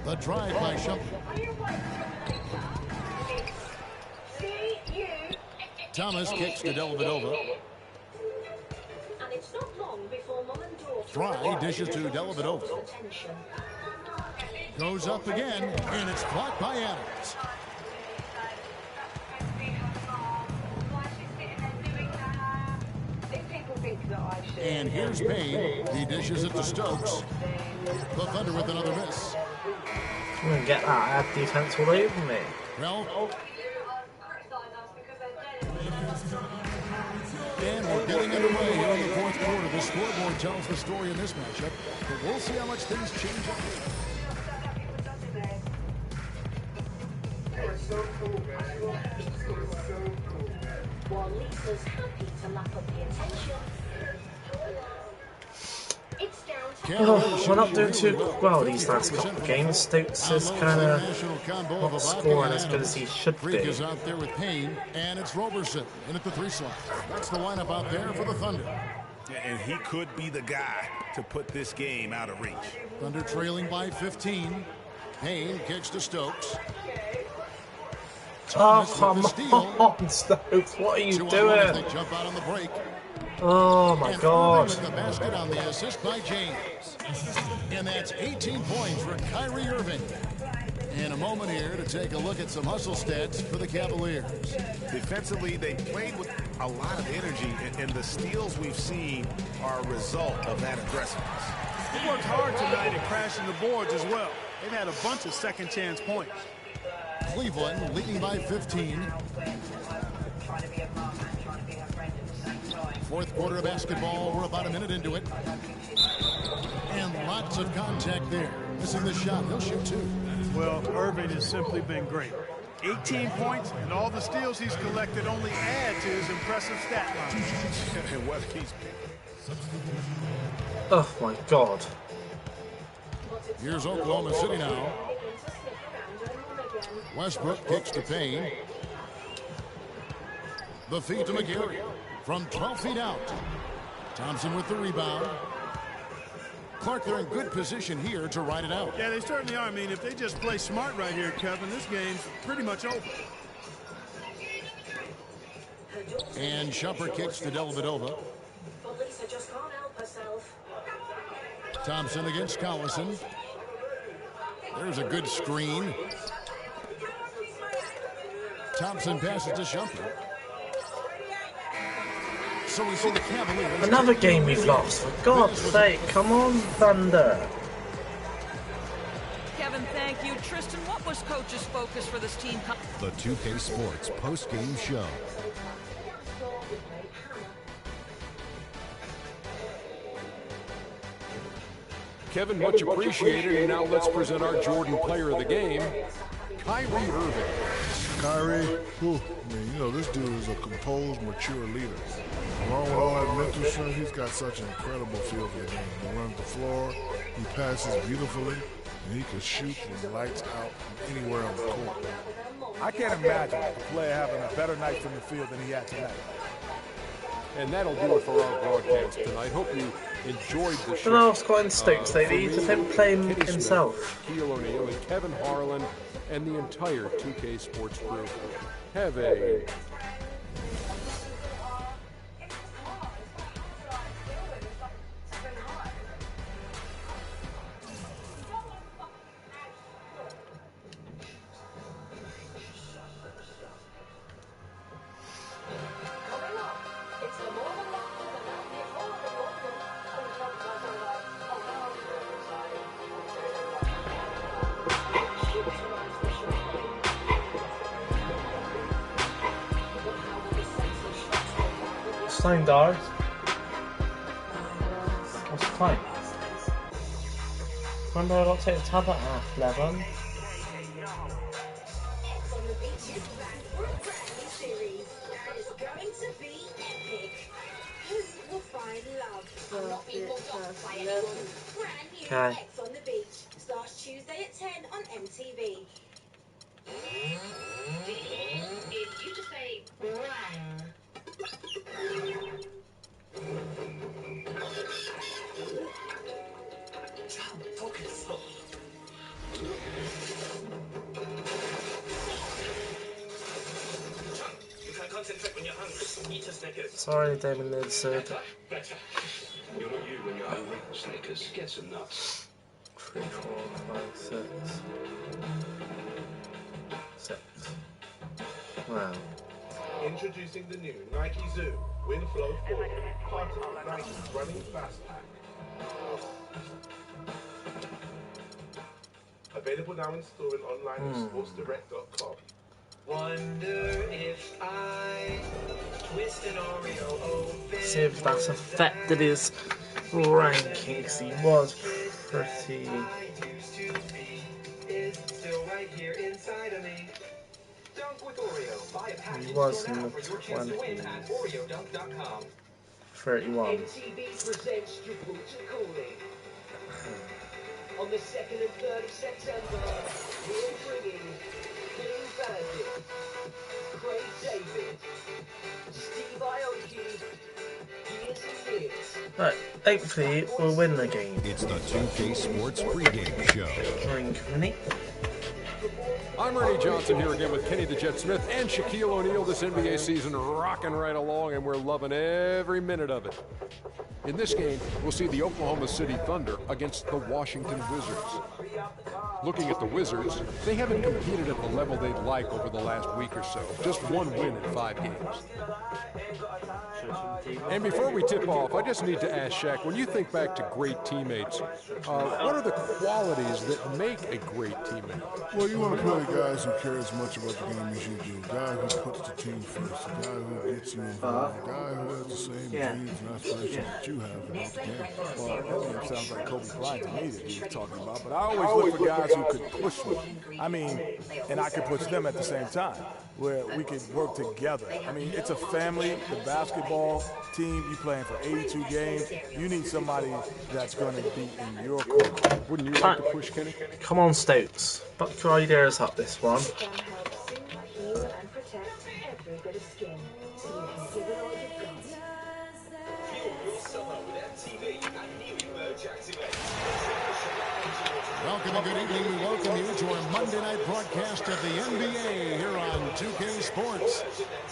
The drive by Shumpert. Thomas kicks to Dellavedova. Fry dishes to Dellavedova. Goes up again, and it's blocked by Adams. And here's Payne. He dishes it to Stokes. The Thunder with another miss. I'm going to get that ad defense all over me. Well, and we're getting underway here in the fourth quarter. The scoreboard tells the story in this matchup, but we'll see how much things change up here. While Lisa's happy to lap up the attention, it's down to We're not doing too well these last couple of games. Stokes is kind of not scoring as good as he should be. Freak is out there with Payne, and it's Roberson in at the 3 slot. That's the lineup out there for the Thunder. And he could be the guy to put this game out of reach. Thunder trailing by 15. Payne kicks to Stokes. Oh, come on, Stokes, what are you doing? They jump out on the break. Oh my God. The basket on the assist by James. And that's 18 points for Kyrie Irving. In a moment here to take a look at some hustle stats for the Cavaliers. Defensively, they played with a lot of energy, and the steals we've seen are a result of that aggressiveness. They worked hard tonight at crashing the boards as well. They've had a bunch of second chance points. Cleveland leading by 15. Fourth quarter of basketball. We're about a minute into it. And lots of contact there. Missing the shot. He'll shoot 2. Well, Irving has simply been great. 18 points, and all the steals he's collected only add to his impressive stat line. And what he's... Oh my God. Here's Oklahoma City now. Westbrook kicks to Payne. The feed to McGarry from 12 feet out. Thompson with the rebound. Clark, they're in good position here to ride it out. Yeah, they certainly are. I mean, if they just play smart right here, Kevin, this game's pretty much over. And Shumpert kicks to Dellavedova. Thompson against Collison. There's a good screen. Thompson passes to Shumpert. So we see the Cavaliers. Another game we've lost. For God's sake, come on, Thunder. Kevin, thank you. Tristan, what was coach's focus for this team? The 2K Sports post-game show. Kevin, much appreciated, and now let's present our Jordan player of the game, Kyrie Irving. Kyrie, whew, I mean, you know, this dude is a composed, mature leader. Along with all that mental strength, he's got such an incredible feel for the game. He runs the floor, he passes beautifully, and he can shoot from lights out from anywhere on the court. I can't imagine a player having a better night from the field than he had tonight. And that'll do it for our broadcast tonight. Hope you enjoyed the show. And I was quite in Stokes lately. He just didn't play himself. Shaquille O'Neal and Kevin Harlan and the entire 2K Sports crew. Have a Time, Dar. What's the time? Remember I got to take the tab at 11? Okay. Starts Tuesday at 10 on MTV. If you just say Sorry, David Nilsson. You're not you when you're hungry. Snickers, get some nuts. 3, 4, 5, 6. Wow. Introducing the new Nike Zoom Windflow 4, part of Nike's running fast pack. Available now in store and online at sportsdirect.com. Wonder if I twist an Oreo open. See if that's affected his rankings. He was pretty. He was in the 20s. 31. MTV presents Tribute to Cooley. On the 2nd and 3rd of September, we're bringing King Bandit, Craig David, Steve Aoki, Years and Years. Right, hopefully we'll win the game. It's the 2K Sports pregame show. Drink money. I'm Ernie Johnson here again with Kenny the Jet Smith and Shaquille O'Neal. This NBA season rocking right along, and we're loving every minute of it. In this game, we'll see the Oklahoma City Thunder against the Washington Wizards. Looking at the Wizards, they haven't competed at the level they'd like over the last week or so. Just one win in 5 games. And before we tip off, I just need to ask Shaq, when you think back to great teammates, what are the qualities that make a great teammate? Well, you want to play guys who care as much about the game as you do. A guy who puts the team first. A guy who gets you involved. A guy who has the same dreams and aspirations that you have about the game. Well, that sounds like Kobe Bryant to me that he was talking about. But I always look for guys who could push me. I mean, and I could push them at the same time, where we could work together. I mean, it's a family. The basketball team, you playing for 82 games. You need somebody that's going to be in your corner. Wouldn't you like to push, Kenny? Come on, Stokes. Buck your ideas up this one. heal and protect every bit of skin, so you can give it all you've got. Fuel your summer with MTV and new Emerge Activate. Welcome and good evening. We welcome you to our Monday night broadcast of the NBA here on 2K Sports.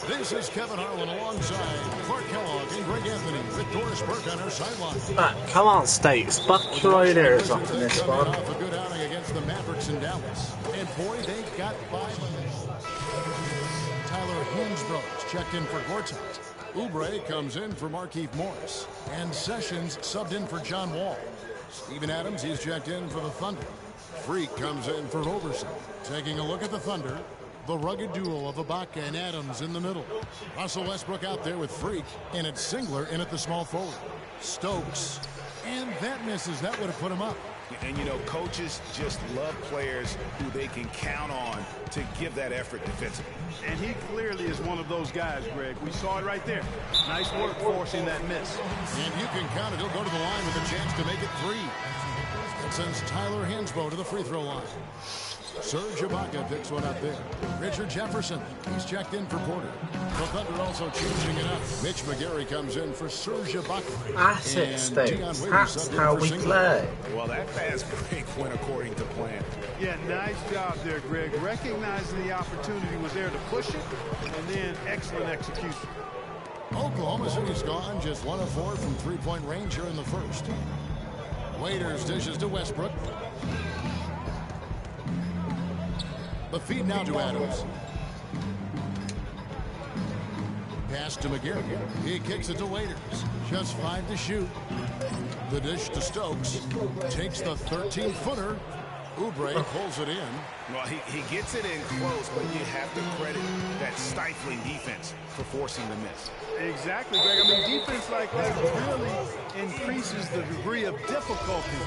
This is Kevin Harlan alongside Clark Kellogg and Greg Anthony with Doris Burke on our sideline. Right, come on, Stokes. Buck your ideas up in this one. Off a good outing against the Mavericks in Dallas. And boy, they got 5 minutes. Tyler Hansbrough checked in for Gortat. Oubre comes in for Markieff Morris. And Sessions subbed in for John Wall. Steven Adams, he's checked in for the Thunder. Freq comes in for Overson. Taking a look at the Thunder, the rugged duo of Ibaka and Adams in the middle. Russell Westbrook out there with Freq, and it's Singler in at the small forward. Stokes, and that misses. That would have put him up. And, you know, coaches just love players who they can count on to give that effort defensively. And he clearly is one of those guys, Greg. We saw it right there. Nice work forcing that miss. And you can count it. He'll go to the line with a chance to make it 3. That sends Tyler Hansbrough to the free throw line. Serge Ibaka picks one up there. Richard Jefferson, he's checked in for Porter. The Thunder also changing it up. Mitch McGarry comes in for Serge Ibaka. That's it, Stokes. That's how we play. Well, that fast break went according to plan. Yeah, nice job there, Greg. Recognizing the opportunity was there to push it, and then excellent execution. Oklahoma City's gone just 1 of 4 from three-point range here in the first. Waiters dishes to Westbrook. The feed now to Adams. Pass to McGarry. He kicks it to Waiters. Just 5 to shoot. The dish to Stokes. Takes the 13-footer. Oubre pulls it in. Well, he gets it in close, but you have to credit that stifling defense for forcing the miss. Exactly, Greg. I mean, defense like that really increases the degree of difficulty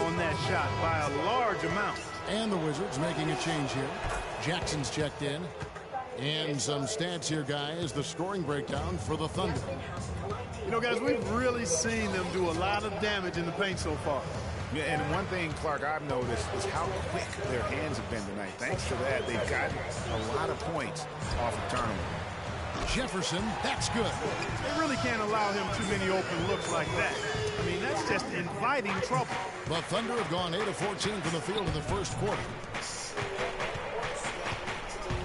on that shot by a large amount. And the Wizards making a change here. Jackson's checked in. And some stats here, guys. The scoring breakdown for the Thunder. You know, guys, we've really seen them do a lot of damage in the paint so far. Yeah, and one thing, Clark, I've noticed is how quick their hands have been tonight. Thanks to that, they've gotten a lot of points off of turnover. Jefferson, that's good. They really can't allow him too many open looks like that. I mean, that's just inviting trouble. The Thunder have gone 8 of 14 from the field in the first quarter.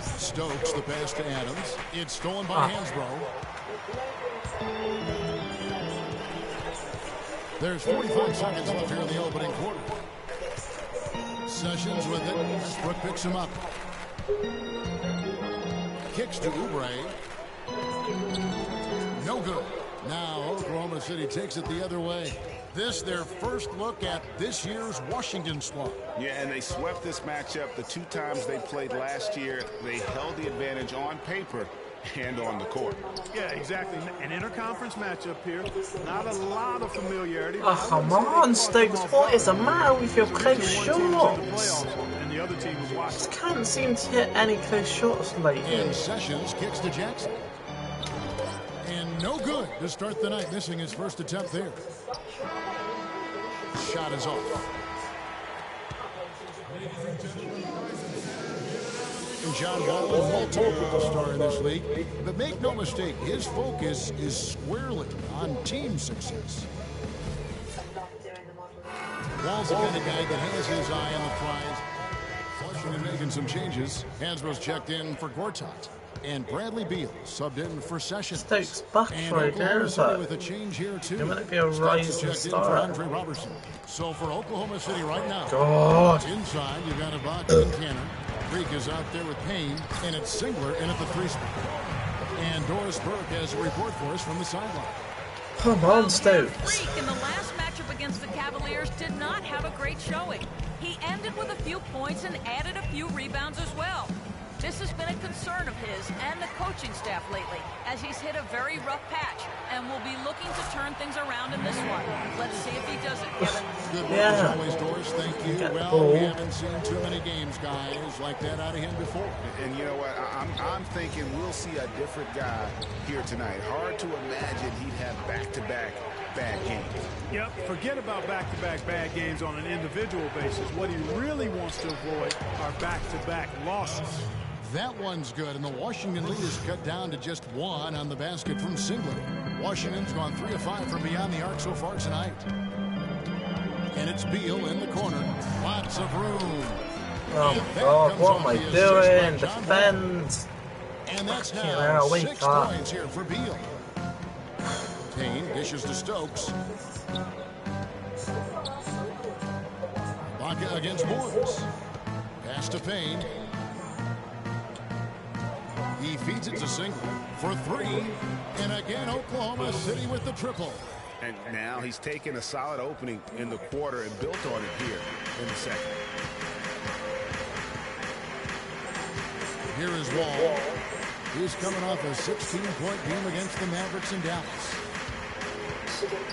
Stokes, the pass to Adams. It's stolen by Hansbrough. There's 45 seconds left here in the opening quarter. Sessions with it. Westbrook picks him up. Kicks to Oubre. No good. Now Oklahoma City takes it the other way. This their first look at this year's Washington squad. Yeah, and they swept this matchup the 2 times they played last year. They held the advantage on paper and on the court. Yeah, exactly. An interconference matchup here. Not a lot of familiarity. Oh, come on, Stokes. What is the matter with your close shots? And the other team was watching. Just can't seem to hit any close shots lately. And Sessions kicks to Jackson. And no good to start the night, missing his first attempt there. Shot is off. And John Wall, a multiple star in this league. But make no mistake, his focus is squarely on team success. Wall's the kind of guy that has his eye on the prize. Washington making some changes. Hansbrough's checked in for Gortat. And Bradley Beal subbed in for Sessions. Stokes back right there, with a change here too. It might be a rising star. Andre Robertson. So for Oklahoma City right now, God. Inside you've got Ibaka and Cannon. Freq is out there with Payne, and it's Singler in at the 3 spot. And Doris Burke has a report for us from the sideline. Come on, Stokes. Freq in the last matchup against the Cavaliers did not have a great showing. He ended with a few points and added a few rebounds as well. This has been a concern of his and the coaching staff lately, as he's hit a very rough patch and will be looking to turn things around in this one. Let's see if he does it, Kevin. Good work as always, Doris. Thank you. Well, we haven't seen too many games, guys, like that out of him before. And you know what? I'm thinking we'll see a different guy here tonight. Hard to imagine he'd have back-to-back bad games. Yep, forget about back-to-back bad games on an individual basis. What he really wants to avoid are back-to-back losses. That one's good, and the Washington lead is cut down to just 1 on the basket from Singler. Washington's gone 3 of 5 from beyond the arc so far tonight. And it's Beal in the corner. Lots of room. Oh, God, what am I doing? Defend. And that's now 6 points here for Beal. Payne dishes to Stokes. Ibaka against Morris. Pass to Payne. He He feeds it to Single for 3. And again, Oklahoma City with the triple. And now he's taken a solid opening in the quarter and built on it here in the second. Here is Wall. He's coming off a 16-point game against the Mavericks in Dallas.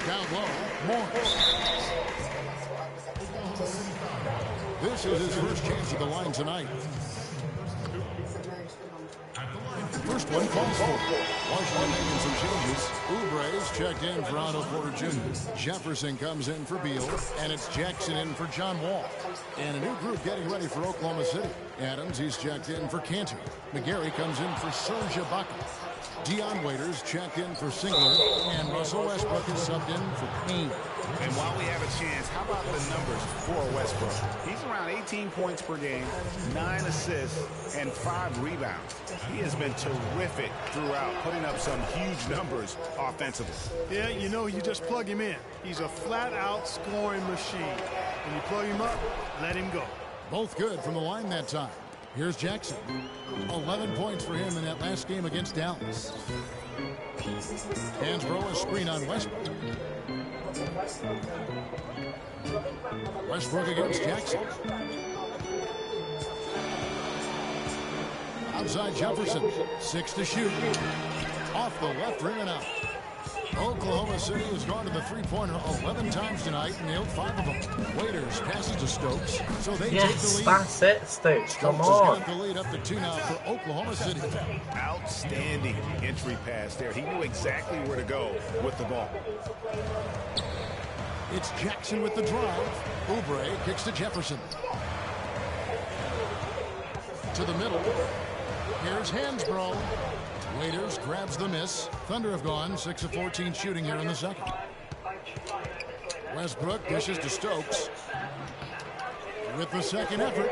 Down low, Morris. This is his first chance at the line tonight. First one falls for. Washington making some changes. Oubre's checked in for Otto Porter Jr. Jefferson comes in for Beal. And it's Jackson in for John Wall. And a new group getting ready for Oklahoma City. Adams, he's checked in for Cantor. McGarry comes in for Serge Ibaka. Dion Waiters checked in for Singler. And Russell Westbrook is subbed in for Payne. And while we have a chance, how about the numbers for Westbrook? He's around 18 points per game, 9 assists, and 5 rebounds. He has been terrific throughout, putting up some huge numbers offensively. Yeah, you know, you just plug him in. He's a flat-out scoring machine. When you plug him up, let him go. Both good from the line that time. Here's Jackson. 11 points for him in that last game against Dallas. Hansbrough a screen on Westbrook. Westbrook against Jackson. Outside Jefferson. 6 to shoot. Off the left rim and out. Oklahoma City has gone to the three-pointer 11 times tonight and nailed 5 of them. Waiters passes to Stokes, so they take the lead. That's it, Stokes. Come Stokes on. has got the lead up to 2 now for Oklahoma City. Outstanding entry pass there. He knew exactly where to go with the ball. It's Jackson with the drive. Oubre kicks to Jefferson. To the middle. Here's Hansbrough. Waiters grabs the miss. Thunder have gone 6 of 14 shooting here in the second. Westbrook dishes to Stokes. With the second effort.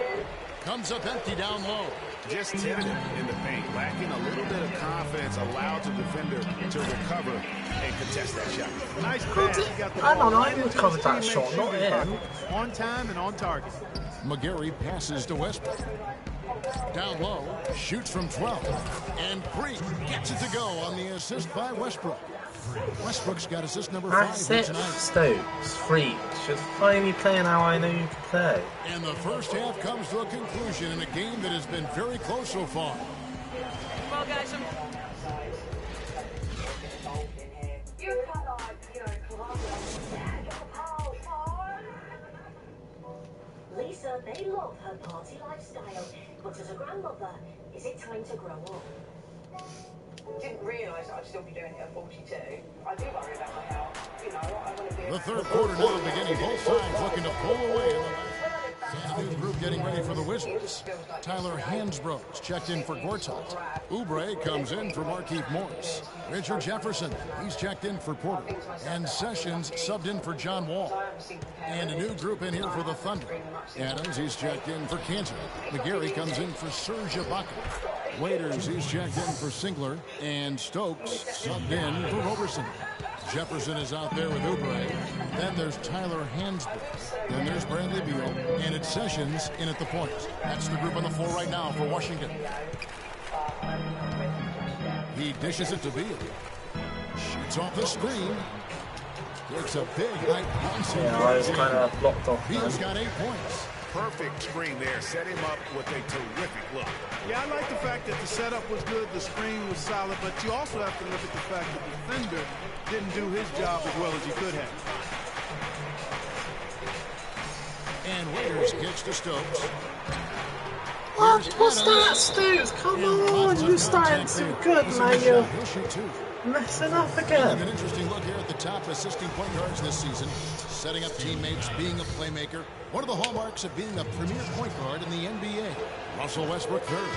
Comes up empty down low. Just tentative in the paint. Lacking a little bit of confidence. Allowed the defender to recover and contest that shot. Nice pass. He got the I don't know. ball I didn't cover that shot. Not him. On time and on target. McGarry passes to Westbrook. Down low, shoots from 12, and Freq gets it to go on the assist by Westbrook. Westbrook's got assist number 5 That's here it, tonight. Stokes. Freq. Just finally playing how I know you can play. And the first half comes to a conclusion in a game that has been very close so far. Well, guys, Lisa, they love her party lifestyle, but as a grandmother, is it time to grow up? Didn't realise I'd still be doing it at 42. I do worry about my health. You know, I want to be... The third quarter now beginning. Both sides looking to pull away. And a new group getting ready for the Wizards. Tyler Hansbrough's checked in for Gortat. Oubre comes in for Markieff Morris. Richard Jefferson, he's checked in for Porter. And Sessions subbed in for John Wall. And a new group in here for the Thunder. Adams, he's checked in for Cantor. McGarry comes in for Serge Ibaka. Waiters, he's checked in for Singler. And Stokes subbed in for Roberson. Jefferson is out there with Oubre. Then there's Tyler Hansbrough. Then there's Bradley Beal. And it's Sessions in at the point. That's the group on the floor right now for Washington. He dishes it to Beal. Shoots off the screen. Takes a big height bouncing. Yeah, I was kind of blocked off. Beal's got 8 points. Perfect screen there. Set him up with a terrific look. Yeah, I like the fact that the setup was good, the screen was solid, but you also have to look at the fact that the defender didn't do his job as well as he could have. And Waiters kicks to Stokes. What's that, Stokes? Come on, you're starting too good, man. You're messing up again. An interesting look here at the top assisting point guards this season. Setting up teammates, being a playmaker. One of the hallmarks of being a premier point guard in the NBA. Russell Westbrook third.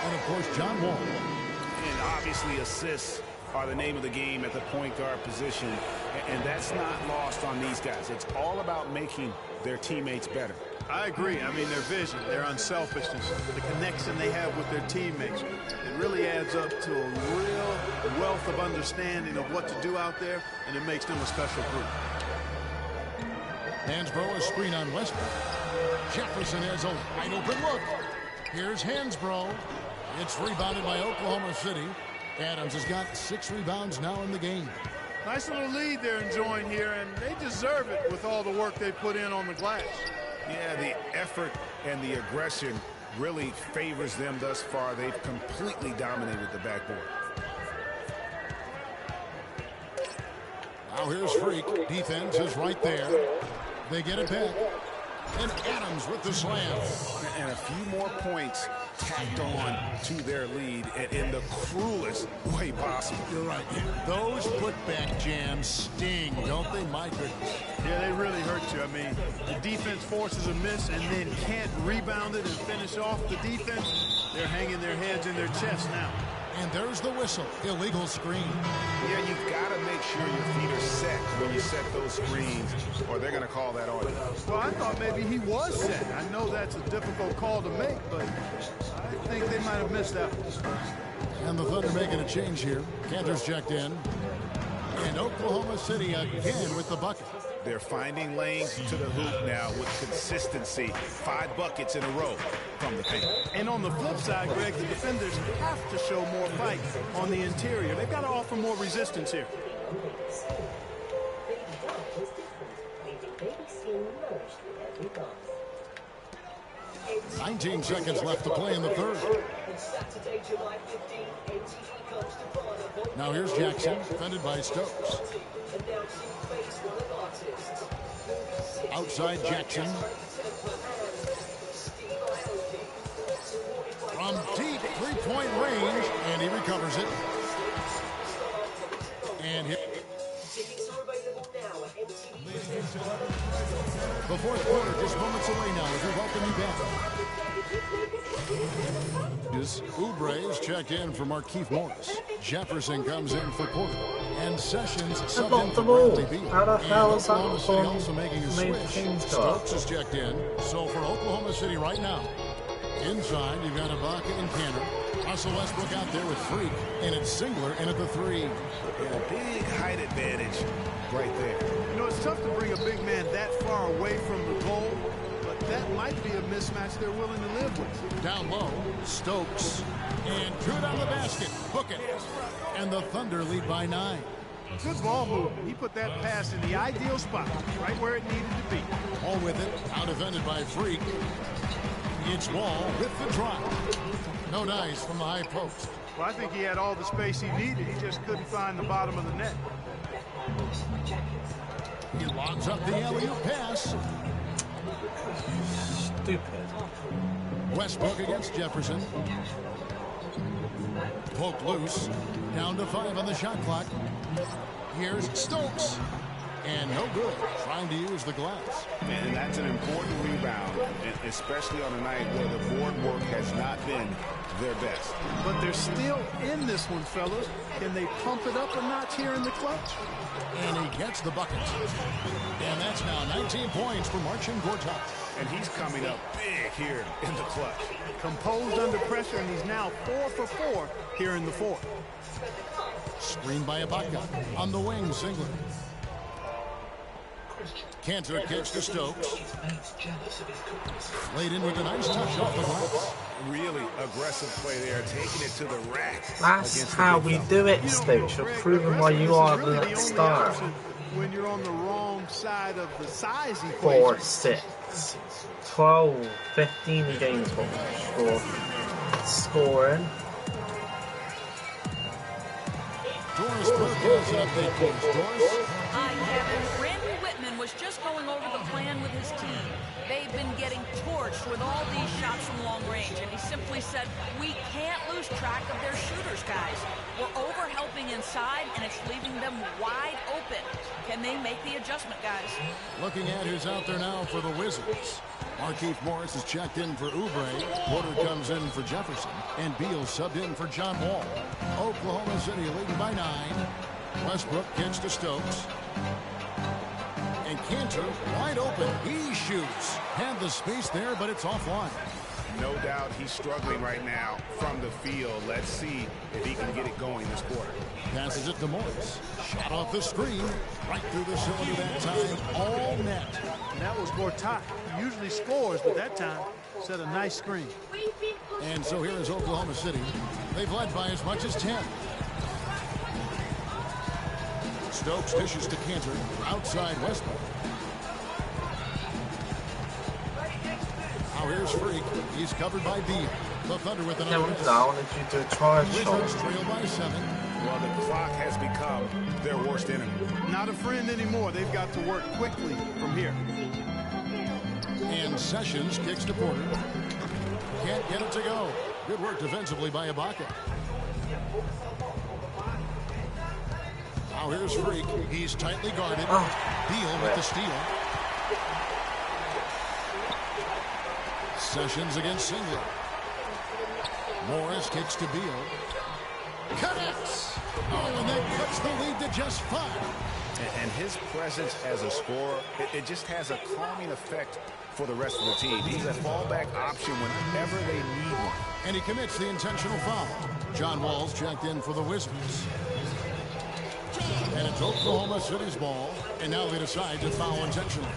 And, of course, John Wall. And obviously assists are the name of the game at the point guard position. And that's not lost on these guys. It's all about making their teammates better. I agree. I mean, their vision, their unselfishness, the connection they have with their teammates. It really adds up to a real wealth of understanding of what to do out there, and it makes them a special group. Hansbrough, a screen on Westbrook. Jefferson has a wide open look. Here's Hansbrough. It's rebounded by Oklahoma City. Adams has got 6 rebounds now in the game. Nice little lead they're enjoying here, and they deserve it with all the work they put in on the glass. Yeah, the effort and the aggression really favors them thus far. They've completely dominated the backboard. Now here's freq. Defense is right there. They get it back. And Adams with the slam. And a few more points tacked on to their lead in the cruelest way possible. You're right. Those putback jams sting, don't they? My goodness. Yeah, they really hurt you. I mean, the defense forces a miss and then can't rebound it and finish off the defense. They're hanging their heads in their chest now. And there's the whistle. Illegal screen. Yeah, you've got to make sure your feet are set when you set those screens, or they're going to call that on you. Well, I thought maybe he was set. I know that's a difficult call to make, but I think they might have missed that one. And the Thunder making a change here. Cantor's checked in. And Oklahoma City again with the bucket. They're finding lanes to the hoop now with consistency. 5 buckets in a row from the paint. And on the flip side, Greg, the defenders have to show more fight on the interior. They've got to offer more resistance here. 19 seconds left to play in the third. Now here's Jackson, defended by Stokes. Outside Jackson. From deep three-point range, and he recovers it. And hit. The fourth quarter just moments away now as we welcome you back. Oubre is checked in for Markieff Morris. Jefferson comes in for Porter. And Sessions subbed in for Bradley Beal. How the hell is that Oklahoma City also making a switch. Stokes is checked in. So for Oklahoma City right now, inside you've got Ibaka and Cantor. Russell Westbrook out there with freq, and it's Singler in at the 3. Yeah, big height advantage right there. You know, it's tough to bring a big man that far away from the goal, but that might be a mismatch they're willing to live with. Down low, Stokes, and drew down the basket. Hook it. And the Thunder lead by 9. Good ball movement. He put that pass in the ideal spot, right where it needed to be. All with it, out defended by freq. It's Wall with the drop. No dice from the high post. Well, I think he had all the space he needed. He just couldn't find the bottom of the net. He lobs up the alley-oop pass. Stupid. Westbrook against Jefferson. Poked loose. Down to 5 on the shot clock. Here's Stokes. And no good. Trying to use the glass. And that's an important rebound, especially on a night where the board work has not been their best. But they're still in this one, fellas. Can they pump it up a notch here in the clutch? And he gets the bucket. And that's now 19 points for Marcin Gortat. And he's coming up big here in the clutch. Composed under pressure, and he's now 4 for 4 here in the fourth. Screened by Ibaka. On the wing, Singler. Cantor kicks to Stokes. Laid in with a nice touch off the glass. Really aggressive play there, taking it to the rack. That's how we do it, Stokes. You're proving why you are the star. When you're on the wrong side of the size equation. 4, 6, 12, 15 games for scoring. Doris Burke has an update, please. Doris? Hi, Kevin. Brandon Whitman was just going over the plan with his team. They've been getting torched with all these shots from long range, and he simply said, we can't lose track of their shooters, guys. We're over-helping inside, and it's leaving them wide open. Can they make the adjustment, guys? Looking at who's out there now for the Wizards. Markieff Morris is checked in for Oubre. Porter comes in for Jefferson. And Beal subbed in for John Wall. Oklahoma City leading by 9. Westbrook gets to Stokes. And Cantor wide open. He shoots. Had the space there, but it's offline. No doubt he's struggling right now from the field. Let's see if he can get it going this quarter. Passes it to Morris. Shot off the screen. Right through the cylinder that time. All net. And that was Gortat. He usually scores, but that time set a nice screen. We've been And so here is Oklahoma City. They've led by as much as 10. Stokes dishes to Cantor. Outside Westbrook. Now here's Freak. He's covered by Beal. The Thunder with another miss. I wanted you to try and Wizards trail by 7. Well, the clock has become their worst enemy. Not a friend anymore. They've got to work quickly from here. And Sessions kicks to Porter. Can't get it to go. Good work defensively by Ibaka. Now here's Freak. He's tightly guarded. Beal with the steal. Sessions against Singler. Morris kicks to Beal. Connects. Oh, and that cuts the lead to just 5. And his presence as a scorer, it just has a calming effect for the rest of the team. He's a fallback option whenever they need one. And he commits the intentional foul. John Wall's checked in for the Wizards. And it's Oklahoma City's ball. And now they decide to foul intentionally.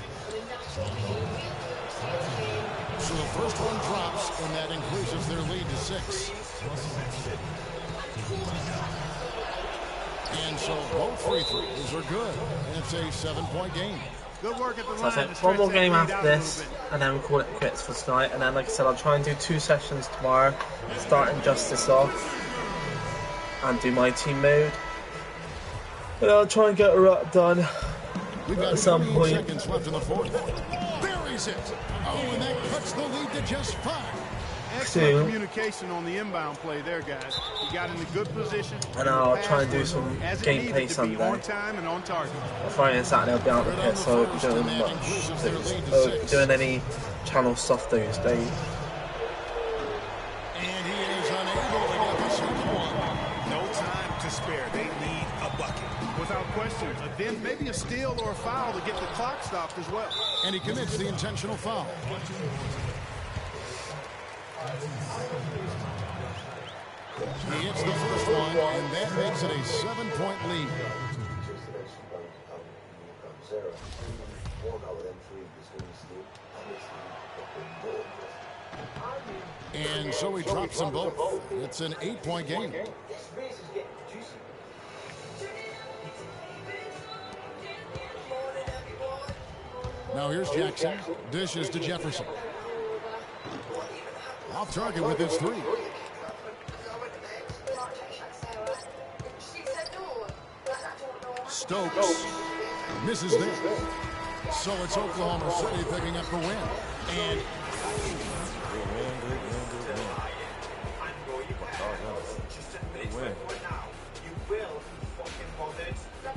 So the first one drops, and that increases their lead to 6. And so both free throws are good. And it's a 7-point game. Good work at the line. So I think one more game after this, and then we call it quits for tonight. And then, like I said, I'll try and do 2 sessions tomorrow, starting Justice off, and do my team mode. And I'll try and get a rut done at some point. Seconds left in the fourth. Buries it. Oh, and that cuts the lead to just 5. Excellent communication on the inbound play there, guys. He got in a good position. And I'll try and do some gameplay Sunday. On time and on target. Friday and Saturday I'll be out of the pit, so I won't be doing much. Doing any channel stuff those days. And he is unable to get the second one. No time to spare. They need a bucket. Without question. Then maybe a steal or a foul to get the clock stopped as well. And he commits the intentional foul. He hits the first one, and that makes it a 7-point lead. And so he drops them both. It's an 8-point game. Now here's Jackson. Dishes to Jefferson. Off target with his 3. Stokes misses there. So it's Oklahoma City picking up the win. And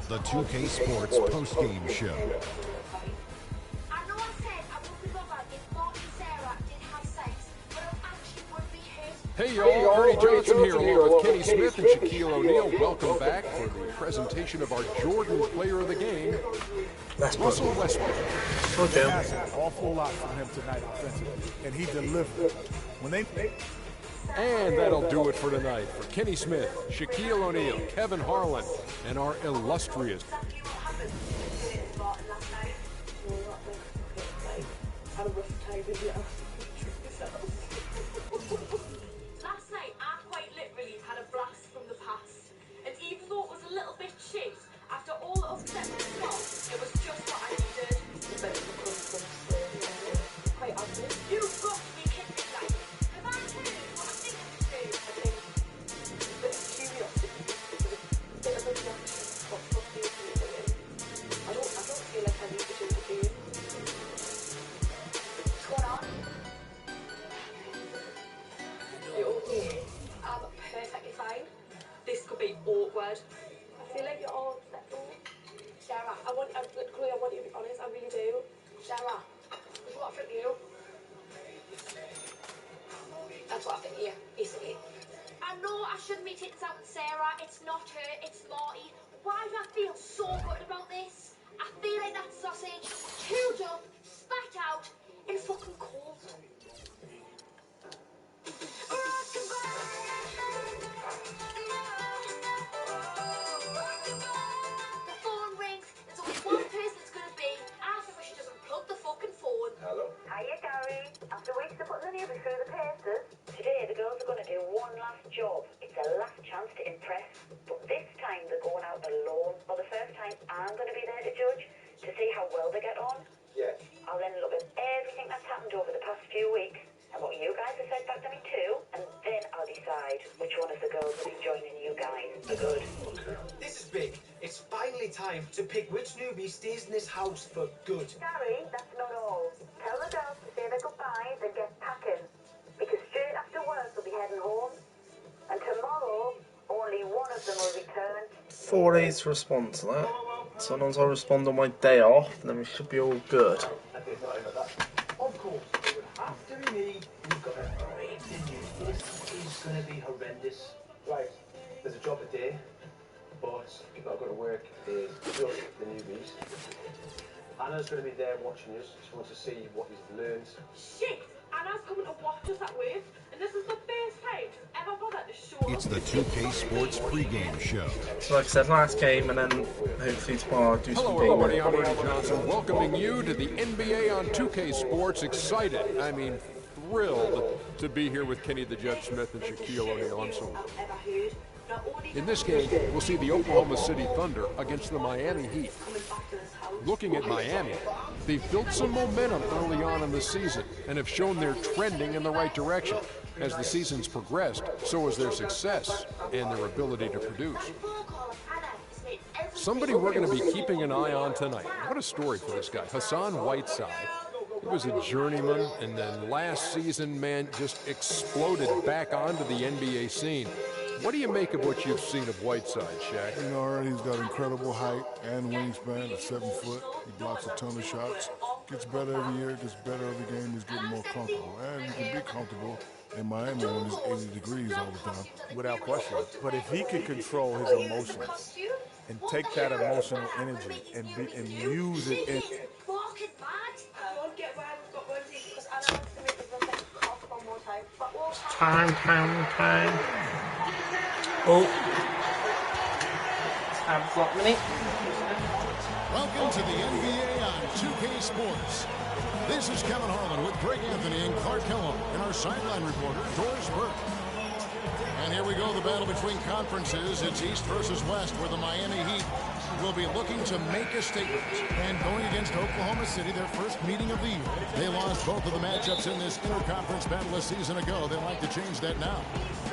the 2K Sports post-game show. Hey y'all, Ernie Johnson here along with Kenny Smith and Shaquille O'Neal. Welcome back for the presentation of our Jordan Player of the Game, Russell Westbrook. That's an awful lot from him tonight offensively, and he delivered. And that'll do it for tonight. For Kenny Smith, Shaquille O'Neal, Kevin Harlan, and our illustrious Hiya, Gary. After weeks of putting the newbie through the paces, today the to be joining you guys for good. This is big. It's finally time to pick which newbie stays in this house for good. Gary, that's not all. Tell the girls to say their goodbyes and get packing. Because straight after work they'll be heading home. And tomorrow, only one of them will return. 4 days to respond to that. So long as I respond on my day off, then we should be all good. Of course, after me, we've got a great news. This is going to be horrendous. Right, there's a job a day, but people that are going to work is just the newbies. Anna's going to be there watching us. She wants to see what you've learned. Shit! Anna's coming to watch us at work, and this is the first time she's ever bothered to show up. It's the 2K Sports pregame show. So like I said, last game, and then hopefully tomorrow I'll do some Hello everybody, I'm Ernie Johnson, welcoming you to the NBA on 2K Sports. Excited, I mean thrilled to be here with Kenny the Jet Smith and Shaquille O'Neal. I'm so in this game, we'll see the Oklahoma City Thunder against the Miami Heat. Looking at Miami, they've built some momentum early on in the season and have shown they're trending in the right direction. As the season's progressed, so has their success and their ability to produce. Somebody we're going to be keeping an eye on tonight. What a story for this guy, Hassan Whiteside. He was a journeyman, and then last season, man, just exploded back onto the NBA scene. What do you make of what you've seen of Whiteside, Shaq? You know, already he's got incredible height and wingspan, a 7 foot. He blocks a ton of shots. Gets better every year, gets better every game. He's getting more comfortable. And you can be comfortable in Miami when it's 80 degrees all the time. Without question. But if he can control his emotions and take that emotional energy and use it in... Time. Oh. Tab's got minute. Welcome to the NBA on 2K Sports. This is Kevin Harlan with Greg Anthony and Clark Kellum and our sideline reporter, Doris Burke. And here we go, the battle between conferences. It's East versus West, where the Miami Heat will be looking to make a statement. And going against Oklahoma City, their first meeting of the year. They lost both of the matchups in this interconference battle a season ago. They'd like to change that now.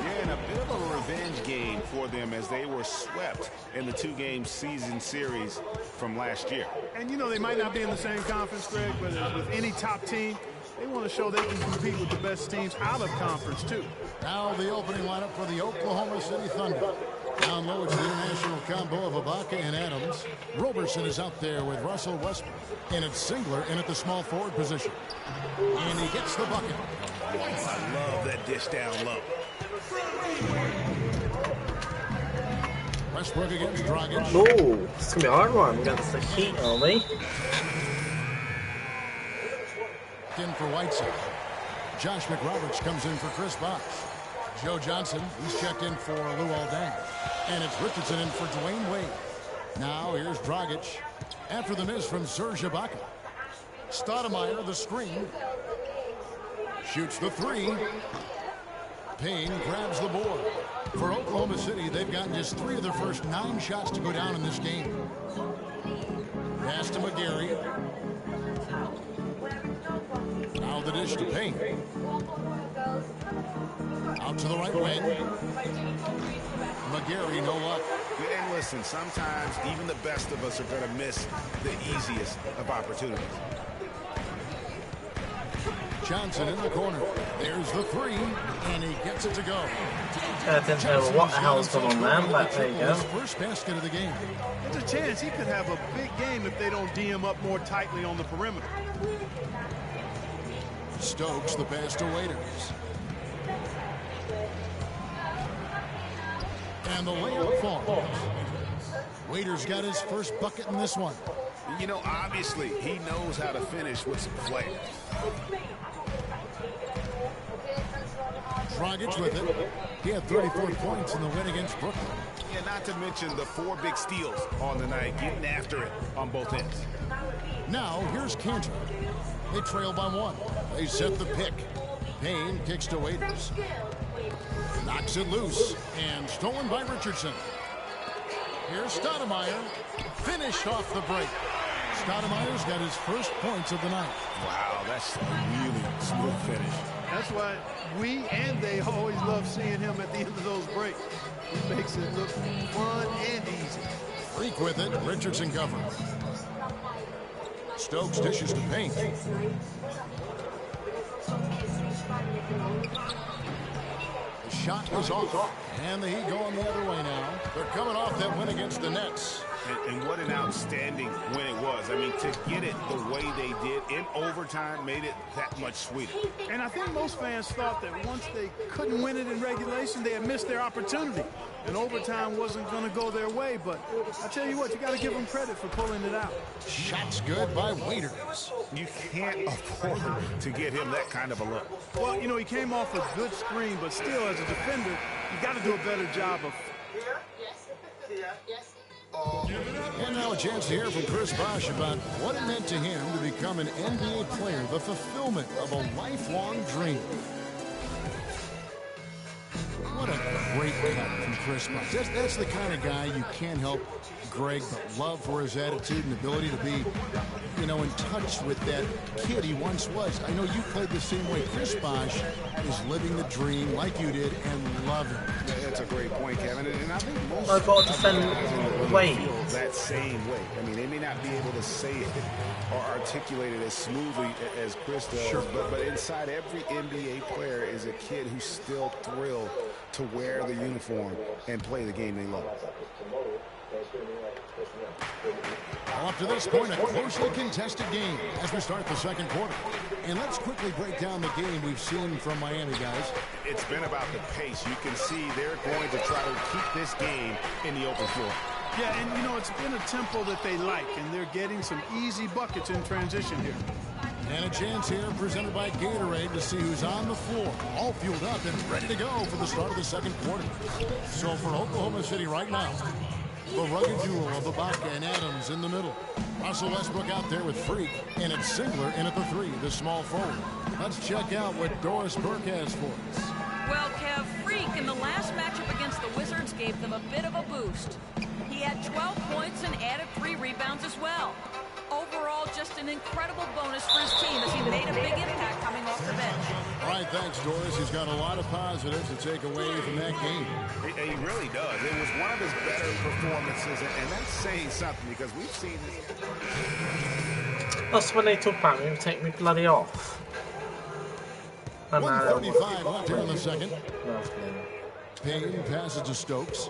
Yeah, and a bit of a revenge game for them as they were swept in the 2-game season series from last year. And, you know, they might not be in the same conference, Greg, but with any top team, they want to show they can compete with the best teams out of conference, too. Now the opening lineup for the Oklahoma City Thunder. Down low, it's the international combo of Ibaka and Adams. Roberson is out there with Russell Westbrook. And it's Singler in at the small forward position. And he gets the bucket. I love that dish down low. Westbrook against Dragic. Oh, it's going to be a hard one against the Heat, aren't they? In for Whiteside. Josh McRoberts comes in for Chris Bosh. Joe Johnson, he's checked in for Luol Deng. And it's Richardson in for Dwayne Wade. Now here's Dragic. After the miss from Serge Ibaka. Stoudemire, the screen. Shoots the three. Payne grabs the board. For Oklahoma City, they've gotten just 3 of their first 9 shots to go down in this game. Pass to McGarry. Now the dish to Payne. Out to the right wing. McGarry, no luck. And listen, sometimes even the best of us are going to miss the easiest of opportunities. Johnson in the corner. There's the three, and he gets it to go. I didn't know what the hell's going on there, but there you go. First basket of the game. There's a chance he could have a big game if they don't D him up more tightly on the perimeter. Stokes the pass to Waiters. And the layup falls. Waiters got his first bucket in this one. You know, obviously, he knows how to finish with some flair. Dragic with it. He had 34 points in the win against Brooklyn. Yeah, not to mention the 4 big steals on the night, getting after it on both ends. Now, here's Cantor. They trail by 1. They set the pick. Payne kicks to Waiters. Knocks it loose, and stolen by Richardson. Here's Stoudemire. Finished off the break. Stoudemire's got his first points of the night. Wow, that's a really smooth finish. That's why we and they always love seeing him at the end of those breaks. He makes it look fun and easy. Freq with it. Richardson cover. Stokes dishes to Paint. The shot is off. And the Heat going the other way now. They're coming off that win against the Nets. And what an outstanding win it was. I mean, to get it the way they did in overtime made it that much sweeter. And I think most fans thought that once they couldn't win it in regulation, they had missed their opportunity. And overtime wasn't going to go their way. But I tell you what, you got to give them credit for pulling it out. Shots good by Waiters. You can't afford to get him that kind of a look. Well, you know, he came off a good screen, but still, as a defender, you got to do a better job of... And now a chance to hear from Chris Bosh about what it meant to him to become an NBA player, the fulfillment of a lifelong dream. What a great cut from Chris Bosh. That's the kind of guy you can't help Greg but love for his attitude and ability to be, you know, in touch with that kid he once was. I know you played the same way. Chris Bosh is living the dream like you did and loving it. Yeah, that's a great point, Kevin. And I think most I've got to defend Wade that same way. I mean, they may not be able to say it or articulate it as smoothly as Chris does, sure. but inside every NBA player is a kid who's still thrilled to wear the uniform and play the game they love. Up to this point, a closely contested game as we start the second quarter. And let's quickly break down the game we've seen from Miami, guys. It's been about the pace. You can see they're going to try to keep this game in the open floor. Yeah, and, you know, it's been a tempo that they like, and they're getting some easy buckets in transition here. And a chance here presented by Gatorade to see who's on the floor. All fueled up and ready to go for the start of the second quarter. So for Oklahoma City right now, the rugged duo of Ibaka and Adams in the middle. Russell Westbrook out there with Freq, and it's Singler in at the three, the small forward. Let's check out what Doris Burke has for us. Well, Kev, Freq in the last matchup against the Wizards gave them a bit of a boost. He had 12 points and added 3 rebounds as well. Overall, just an incredible bonus for his team as he made a big impact coming off the bench. All right, thanks, Doris. He's got a lot of positives to take away from that game. He really does. It was one of his better performances, and that's saying something because we've seen this. That's when they talk about me and take me bloody off. 1:35 left here in the second. Payne passes to Stokes.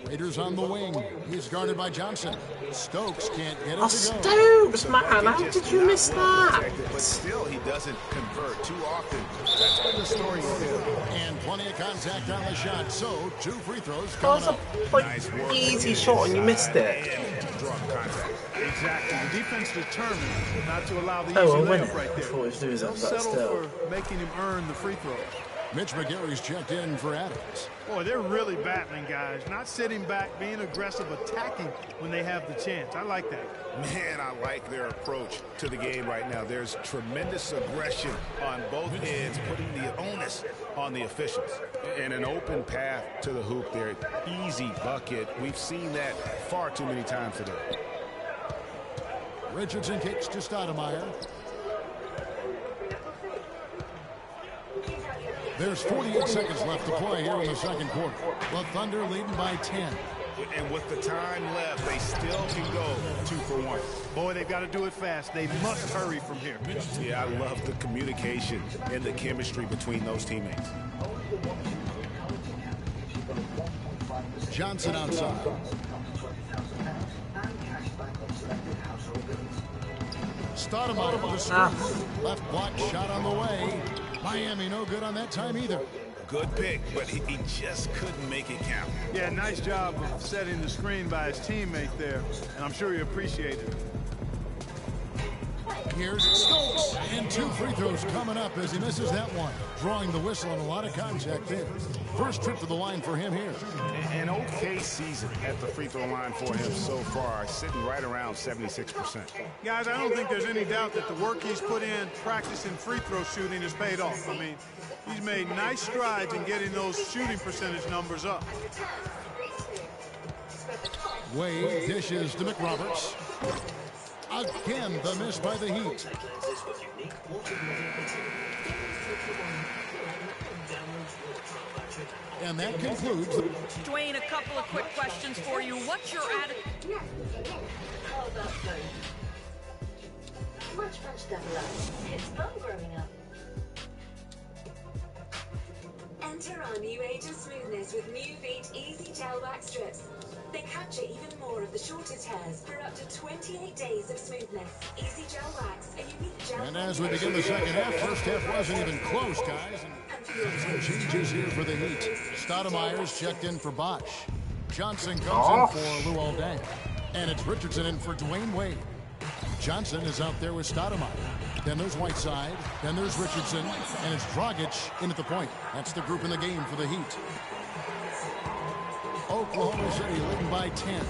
Raiders on the wing. He's guarded by Johnson. Stokes can't get it to go. Stokes, man, how did you miss that? But still, he doesn't convert too often. That's been the story here. And plenty of contact on the shot. So, 2 free throws That coming was up. a like, easy shot and you missed it. Exactly. The defense determined not to allow the easy we'll win layup it. right there. Don't settle for making him earn the free throw. Mitch McGary's checked in for Adams. Boy, they're really battling, guys. Not sitting back, being aggressive, attacking when they have the chance. I like that. Man, I like their approach to the game right now. There's tremendous aggression on both ends, putting the onus on the officials. And an open path to the hoop there. Easy bucket. We've seen that far too many times today. Richardson kicks to Stoudemire. There's 48 seconds left to play here in the second quarter. The Thunder leading by 10. And with the time left, they still can go 2 for 1. Boy, they've got to do it fast. They must hurry from here. Yeah, I love the communication and the chemistry between those teammates. Johnson outside. Stoudemire with the screen. Left block shot on the way. Miami no good on that time either. Good pick, but he just couldn't make it count. Yeah, nice job of setting the screen by his teammate there, and I'm sure he appreciated it. Here's Stokes, and 2 free throws coming up as he misses that one. Drawing the whistle and a lot of contact there. First trip to the line for him here. An okay season at the free throw line for him so far, sitting right around 76%. Guys, I don't think there's any doubt that the work he's put in practicing free throw shooting has paid off. I mean, he's made nice strides in getting those shooting percentage numbers up. Wade dishes to McRoberts. Again, the miss by the Heat. And that concludes. Dwayne, a couple of quick questions for you. What's your attitude? How about fun? Much double up. It's fun growing up. Enter our new age of smoothness with new Veet Easy Gel Wax Strips. They capture even more of the shortest hairs for up to 28 days of smoothness. Easy Gel Wax, a unique gel. And as we begin the second half, first half wasn't even close, guys. Some changes here for the Heat. Stoudemire's checked in for Bosch. Johnson comes in for Luol Deng. And it's Richardson in for Dwayne Wade. Johnson is out there with Stoudemire. Then there's Whiteside. Then there's Richardson. And it's Dragic in at the point. That's the group in the game for the Heat. Oklahoma City leading by 10.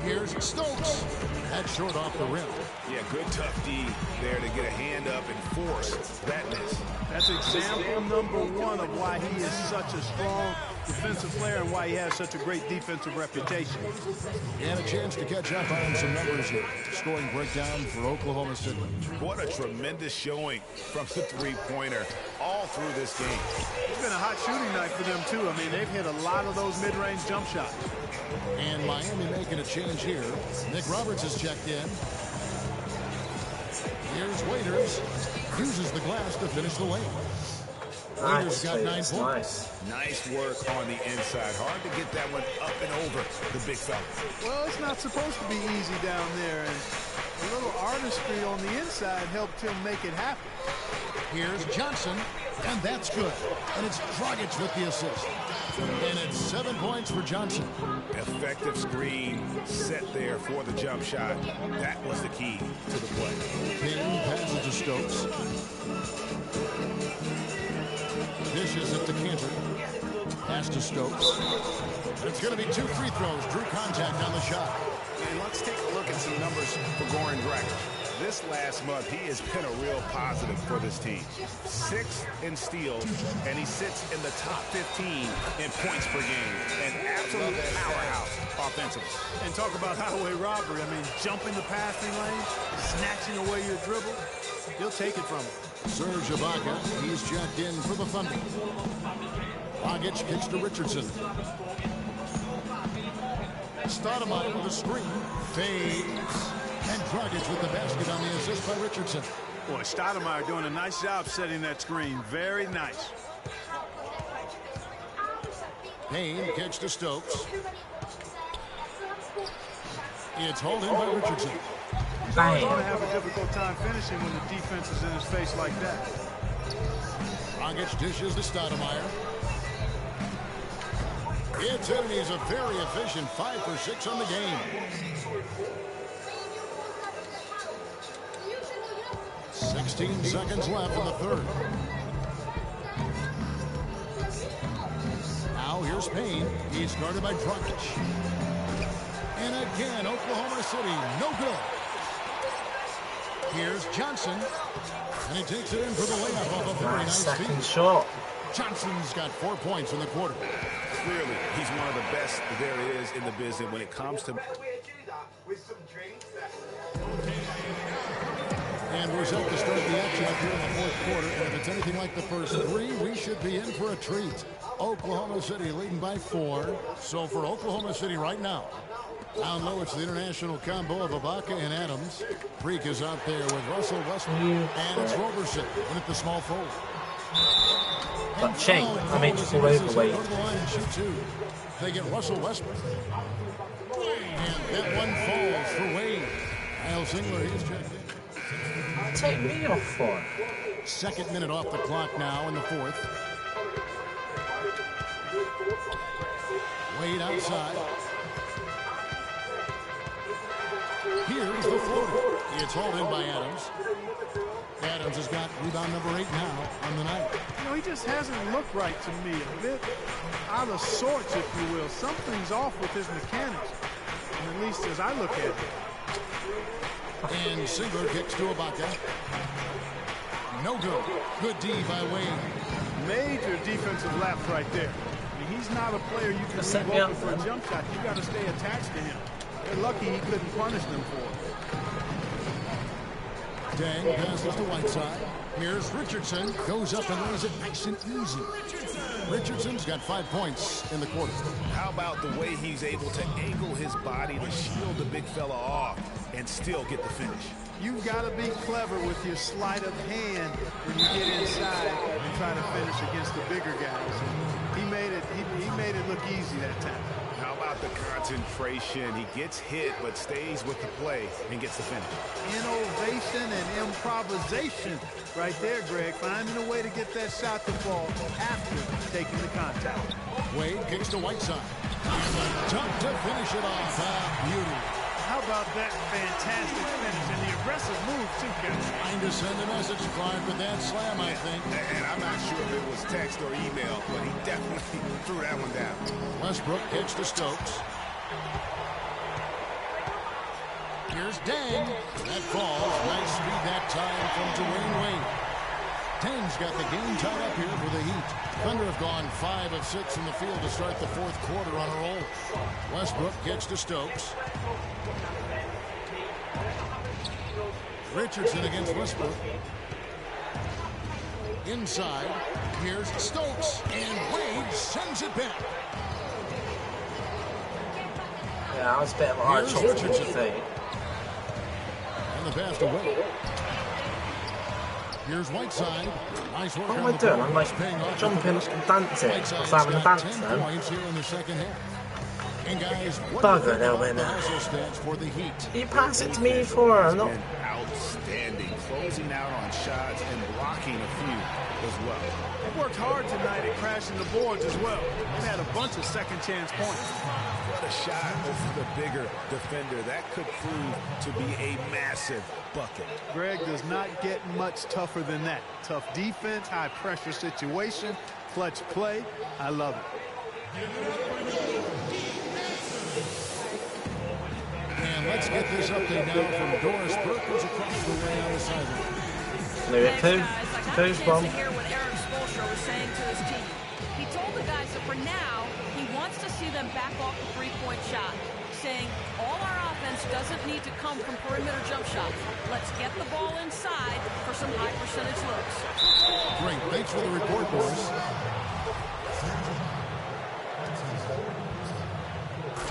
Here's Stokes. That's short off the rim. Yeah, good tough D there to get a hand up and force that miss. That's example number one of why he is such a strong defensive player and why he has such a great defensive reputation. And a chance to catch up on some numbers here. Scoring breakdown for Oklahoma City. What a tremendous showing from the three-pointer all through this game. It's been a hot shooting night for them, too. I mean, they've hit a lot of those mid-range jump shots. And Miami making a change here. Nick Roberts has checked in. Here's Waiters. Uses the glass to finish the lane. Waiters got 9 points. Nice work on the inside. Hard to get that one up and over the big fella. Well, it's not supposed to be easy down there, and a little artistry on the inside helped him make it happen. Here's Johnson, and that's good. And it's Dragic with the assist. And it's 7 points for Johnson. Effective screen set there for the jump shot. That was the key to the play. Payne passes to Stokes. Dishes it to Cantor. Pass to Stokes. It's going to be 2 free throws. Drew contact on the shot. And let's take a look at some numbers for Goran Dragic. This last month, he has been a real positive for this team. 6th in steals, and he sits in the top 15 in points per game. An absolute powerhouse offensively. And talk about highway robbery. I mean, jumping the passing lane, snatching away your dribble. He'll take it from him. Serge Ibaka, he's checked in for the Thunder. Dragic kicks to Richardson. Stoudemire with a screen. Fades. And Dragic with the basket on the assist by Richardson. Boy, Stoudemire doing a nice job setting that screen. Very nice. Payne kicks to Stokes. It's hauled in by Richardson. He's always going to have a difficult time finishing when the defense is in his face like that. Dragic dishes to Stoudemire. It's in, and he's a very efficient 5 for 6 on the game. 16 seconds left in the third. Now here's Payne. He's guarded by Dragic. And again, Oklahoma City, no good. Here's Johnson. And he takes it in for the layup off a very nice feed. Shot. Johnson's got 4 points in the quarter. Clearly, he's one of the best there is in the business when it comes to... And we're set to start the action up here in the fourth quarter. And if it's anything like the first 3, we should be in for a treat. Oklahoma City leading by 4. So for Oklahoma City right now, down low, it's the international combo of Ibaka and Adams. Freq is out there with Russell Westbrook. And it's Roberson in at the small forward. But Shane, I made you fall overweight. Go to the line and shoot 2. They get Russell Westbrook. And that one falls for Wade. Kyle Singler, he's checked in. Take me off for. Second minute off the clock now in the fourth. Wade outside. Here's the floater. It's hauled in by Adams. Adams has got rebound number 8 now on the night. You know, he just hasn't looked right to me. A bit out of sorts, if you will. Something's off with his mechanics, and at least as I look at it. And Singler kicks to Ibaka. No good. Good D by Wade. Major defensive lapse right there. I mean, he's not a player you can leave open for a jump shot. You got to stay attached to him. They're lucky he couldn't punish them for it. Dang passes to Whiteside. Here's Richardson. Goes up and lays it nice and easy. Richardson's got 5 points in the quarter. How about the way he's able to angle his body to shield the big fella off and still get the finish? You've got to be clever with your sleight of hand when you get inside and try to finish against the bigger guys. He made it look easy that time. How about the concentration? He gets hit but stays with the play and gets the finish. Innovation and improvisation right there, Greg. Finding a way to get that shot to fall after taking the contact. Wade kicks to Whiteside. Tough to finish it off. Beauty. How about that fantastic finish and the aggressive move, too, guys? Trying to send a message, Clark, with that slam, I think. And I'm not sure if it was text or email, but he definitely threw that one down. Westbrook kicks to Stokes. Here's Dang. That falls. Nice speed that time from Dwayne Wade. Dang's got the game tied up here for the Heat. Thunder have gone 5 of 6 in the field to start the fourth quarter on a roll. Westbrook kicks to Stokes. Richardson against Westbrook. Inside. Here's Stokes. And Wade sends it back. Yeah, that was a bit of a hard shot to thing. And the pass to Wade. Here's Whiteside. Nice work. What am I doing? I'm like jumping and dancing. I was having a dance then. Points here in the second half. And guys, bugger now, man. For the Heat. You pass it to me for not outstanding, closing out on shots and blocking a few as well. They worked hard tonight at crashing the boards as well. They had a bunch of second chance points. What a shot over the bigger defender. That could prove to be a massive bucket. Greg does not get much tougher than that. Tough defense, high pressure situation, clutch play. I love it. And let's get this update now from Doris Burke, who's across the way on the sideline. Thanks, guys. I got a chance to hear what Aaron Spoelstra was saying to his team. He told the guys that for now, he wants to see them back off the three-point shot, saying all our offense doesn't need to come from perimeter jump shots. Let's get the ball inside for some high percentage looks. Great. Thanks for the report, Doris.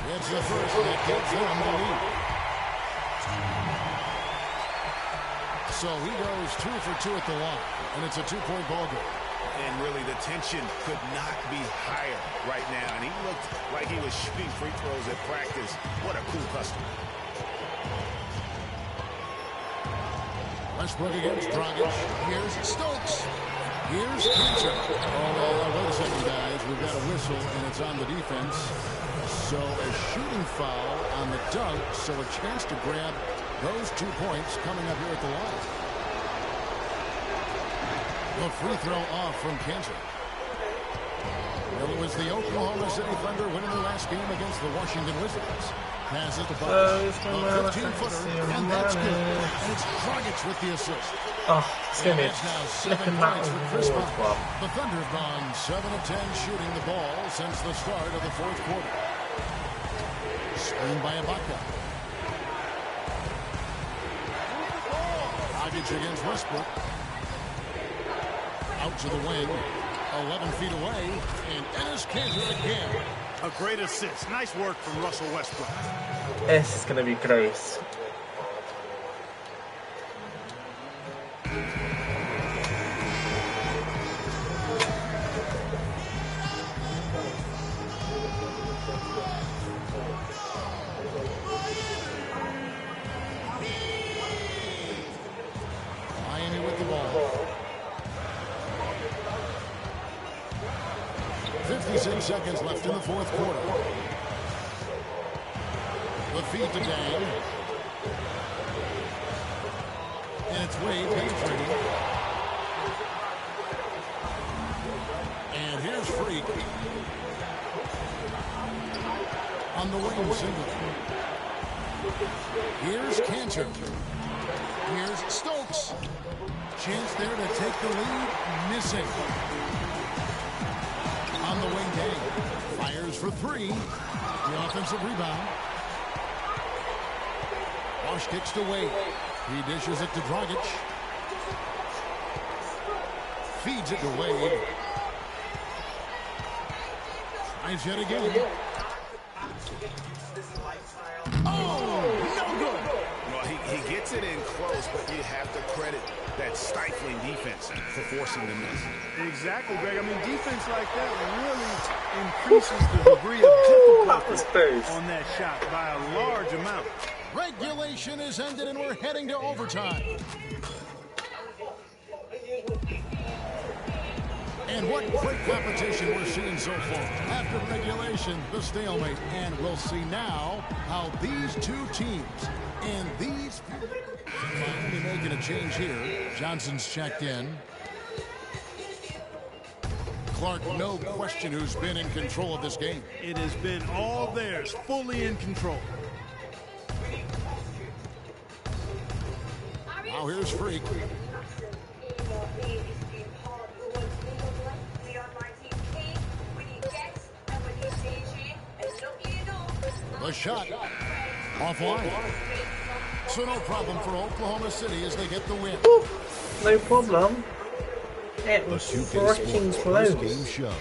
It's the first that gives him the lead. So he goes 2 for 2 at the line, and it's a 2-point ball game. And really, the tension could not be higher right now. And he looked like he was shooting free throws at practice. What a cool customer. Westbrook against Dragic. Here's Stokes. Here's Cantor. Oh, wait a second, guys. We've got a whistle, and it's on the defense. So a shooting foul on the dunk, so a chance to grab those 2 points coming up here at the line. The free throw off from Cantor. Well, it was the Oklahoma City Thunder winning the last game against the Washington Wizards. Passes to Bucks. A 15-footer, and that's good. And it's Dragic with the assist. Oh, it's going to be a flipping mountain Chris Paul. The Thunder have gone 7 of 10 shooting the ball since the start of the fourth quarter. Screened by Ibaka. Dragic against Westbrook. Out to the wing. 11 feet away. And Enes Kanter again. A great assist. Nice work from Russell Westbrook. This is going to be great. Miami with the ball. 56 seconds left in the fourth quarter. The feed to Dang. And it's Wade penetrating. And here's Freq. On the wing single. Here's Cantor. Here's Stokes. Chance there to take the lead. Missing. On the wing, Dang. Fires for 3. The offensive rebound. Wash kicks to Wade. He dishes it to Dragic. Feeds it to Wade. Tries yet again. Oh, no good. Well, he gets it in close, but you have to credit that stifling defense for forcing the miss. Exactly, Greg. I mean, defense like that really increases the degree of difficulty on that shot by a large amount. Regulation is ended, and we're heading to overtime. And what great competition we're seeing so far. After regulation, the stalemate. And we'll see now how these two teams and these... Miami making a change here. Johnson's checked in. Clark, no question who's been in control of this game. It has been all theirs, fully in control. Now here's freq. The shot offline. So no problem for Oklahoma City as they get the win. No problem. It was freaking close. Game show.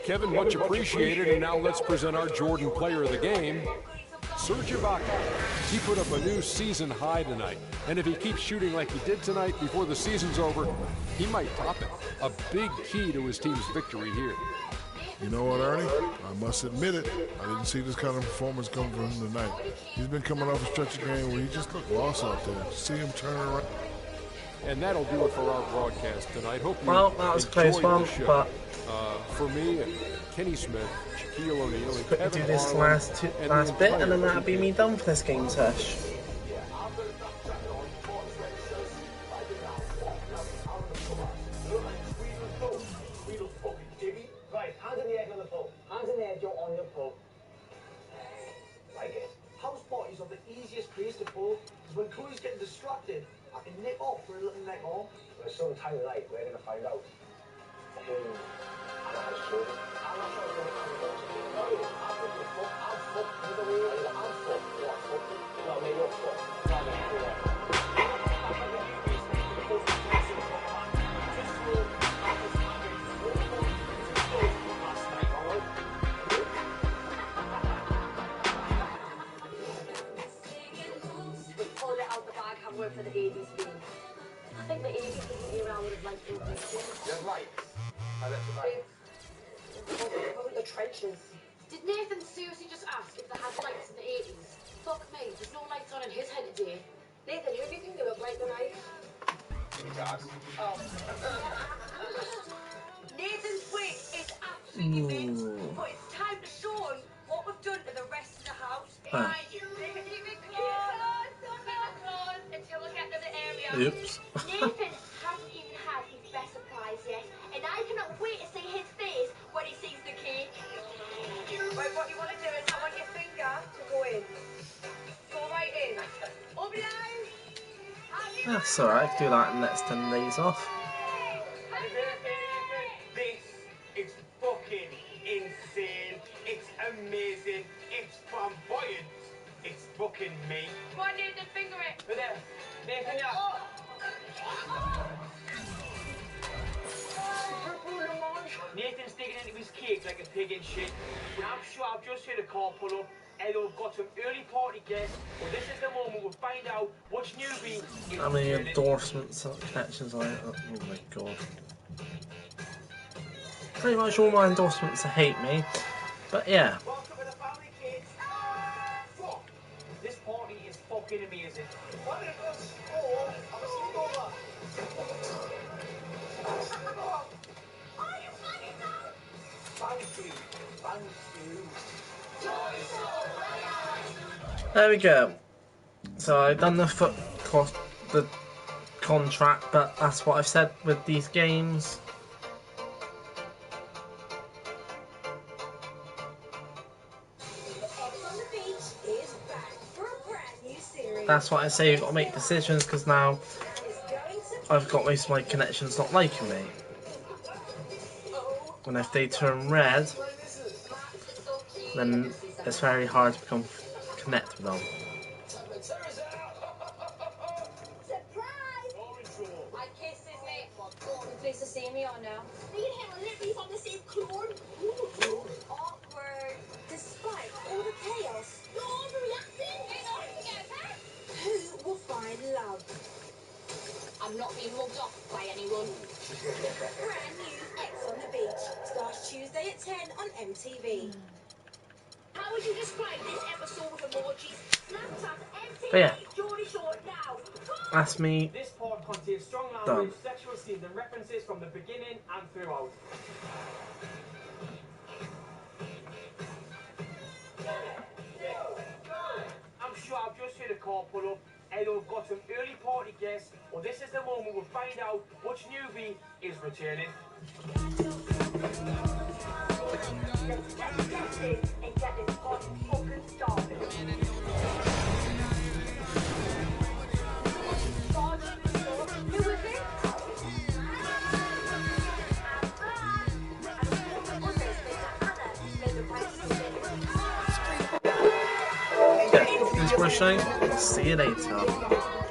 Kevin, much appreciated, and now let's present our Jordan player of the game, Serge Ibaka. He put up a new season high tonight, and if he keeps shooting like he did tonight before the season's over, he might top it. A big key to his team's victory here. You know what, Ernie? I must admit it. I didn't see this kind of performance come from him tonight. He's been coming off a stretch of game where he just looked lost out there. See him turn around. And that'll do it for our broadcast tonight. Hope you that was a close one, but for me and Kenny Smith, Shaquille O'Neal, and quickly do this last bit, and then that'll be me done for this game sesh. Right, hands in the air on the pole. Hands in the air, Joe, on the pole. Like it. House parties are the easiest place to pull, because when Chloe's getting distracted, I can nip off for a little neck on. But sometime like we're gonna find out. Work for the 80s theme. I think the 80s people around would have liked it. You're right. Probably the trenches. Did Nathan seriously just ask if they had lights in the 80s? Fuck me, there's no lights on in his head today. Nathan, who do you think they look like tonight? Oh. Nathan's wig is absolutely mint, but it's time to show him what we've done to the rest of the house. Oops. Nathan hasn't even had his best surprise yet, and I cannot wait to see his face when he sees the cake. Right, what you want to do is I want your finger to go in. Go right in. Open your eyes. That's alright, I can do that in the next 10 days off. This is fucking insane. It's amazing. It's flamboyant. It's fucking me. Come on, Nathan, finger it. Right there. Nathan, yeah. Nathan's digging into his cake like a pig in shit. And I'm sure I've just heard a car pull up and they've got some early party guests. Well, this is the moment we'll find out which newbie is How many endorsements and connections I have? Oh my god. Pretty much all my endorsements hate me. But yeah. Welcome to the family, kids. Fuck. This party is fucking amazing. There we go. So I've done the contract, but that's what I've said with these games. That's what I say, you've got to make decisions, because now I've got most of my connections not liking me. And if they turn red, then it's very hard to connect with them. My kisses, mate. The place to see me on now. Me and him are literally from the same clone. Awkward. Despite all the chaos, you're overreacting. Ain't nothing to get back. Who will find love? I'm not being mugged off by anyone. Brand new X on the Beach starts Tuesday at 10 on MTV. How would you describe this episode with emojis? Snapchat, MTV, But yeah, Geordie Shore now. that's me. This part contains strong language, sexual scenes, and references from the beginning and throughout. I'm sure I've just heard a car pull up. Either we've got some early party guests, or this is the moment we'll find out which newbie is returning. And get this party fucking started. Who is it? Yeah, thanks for watching. See you later.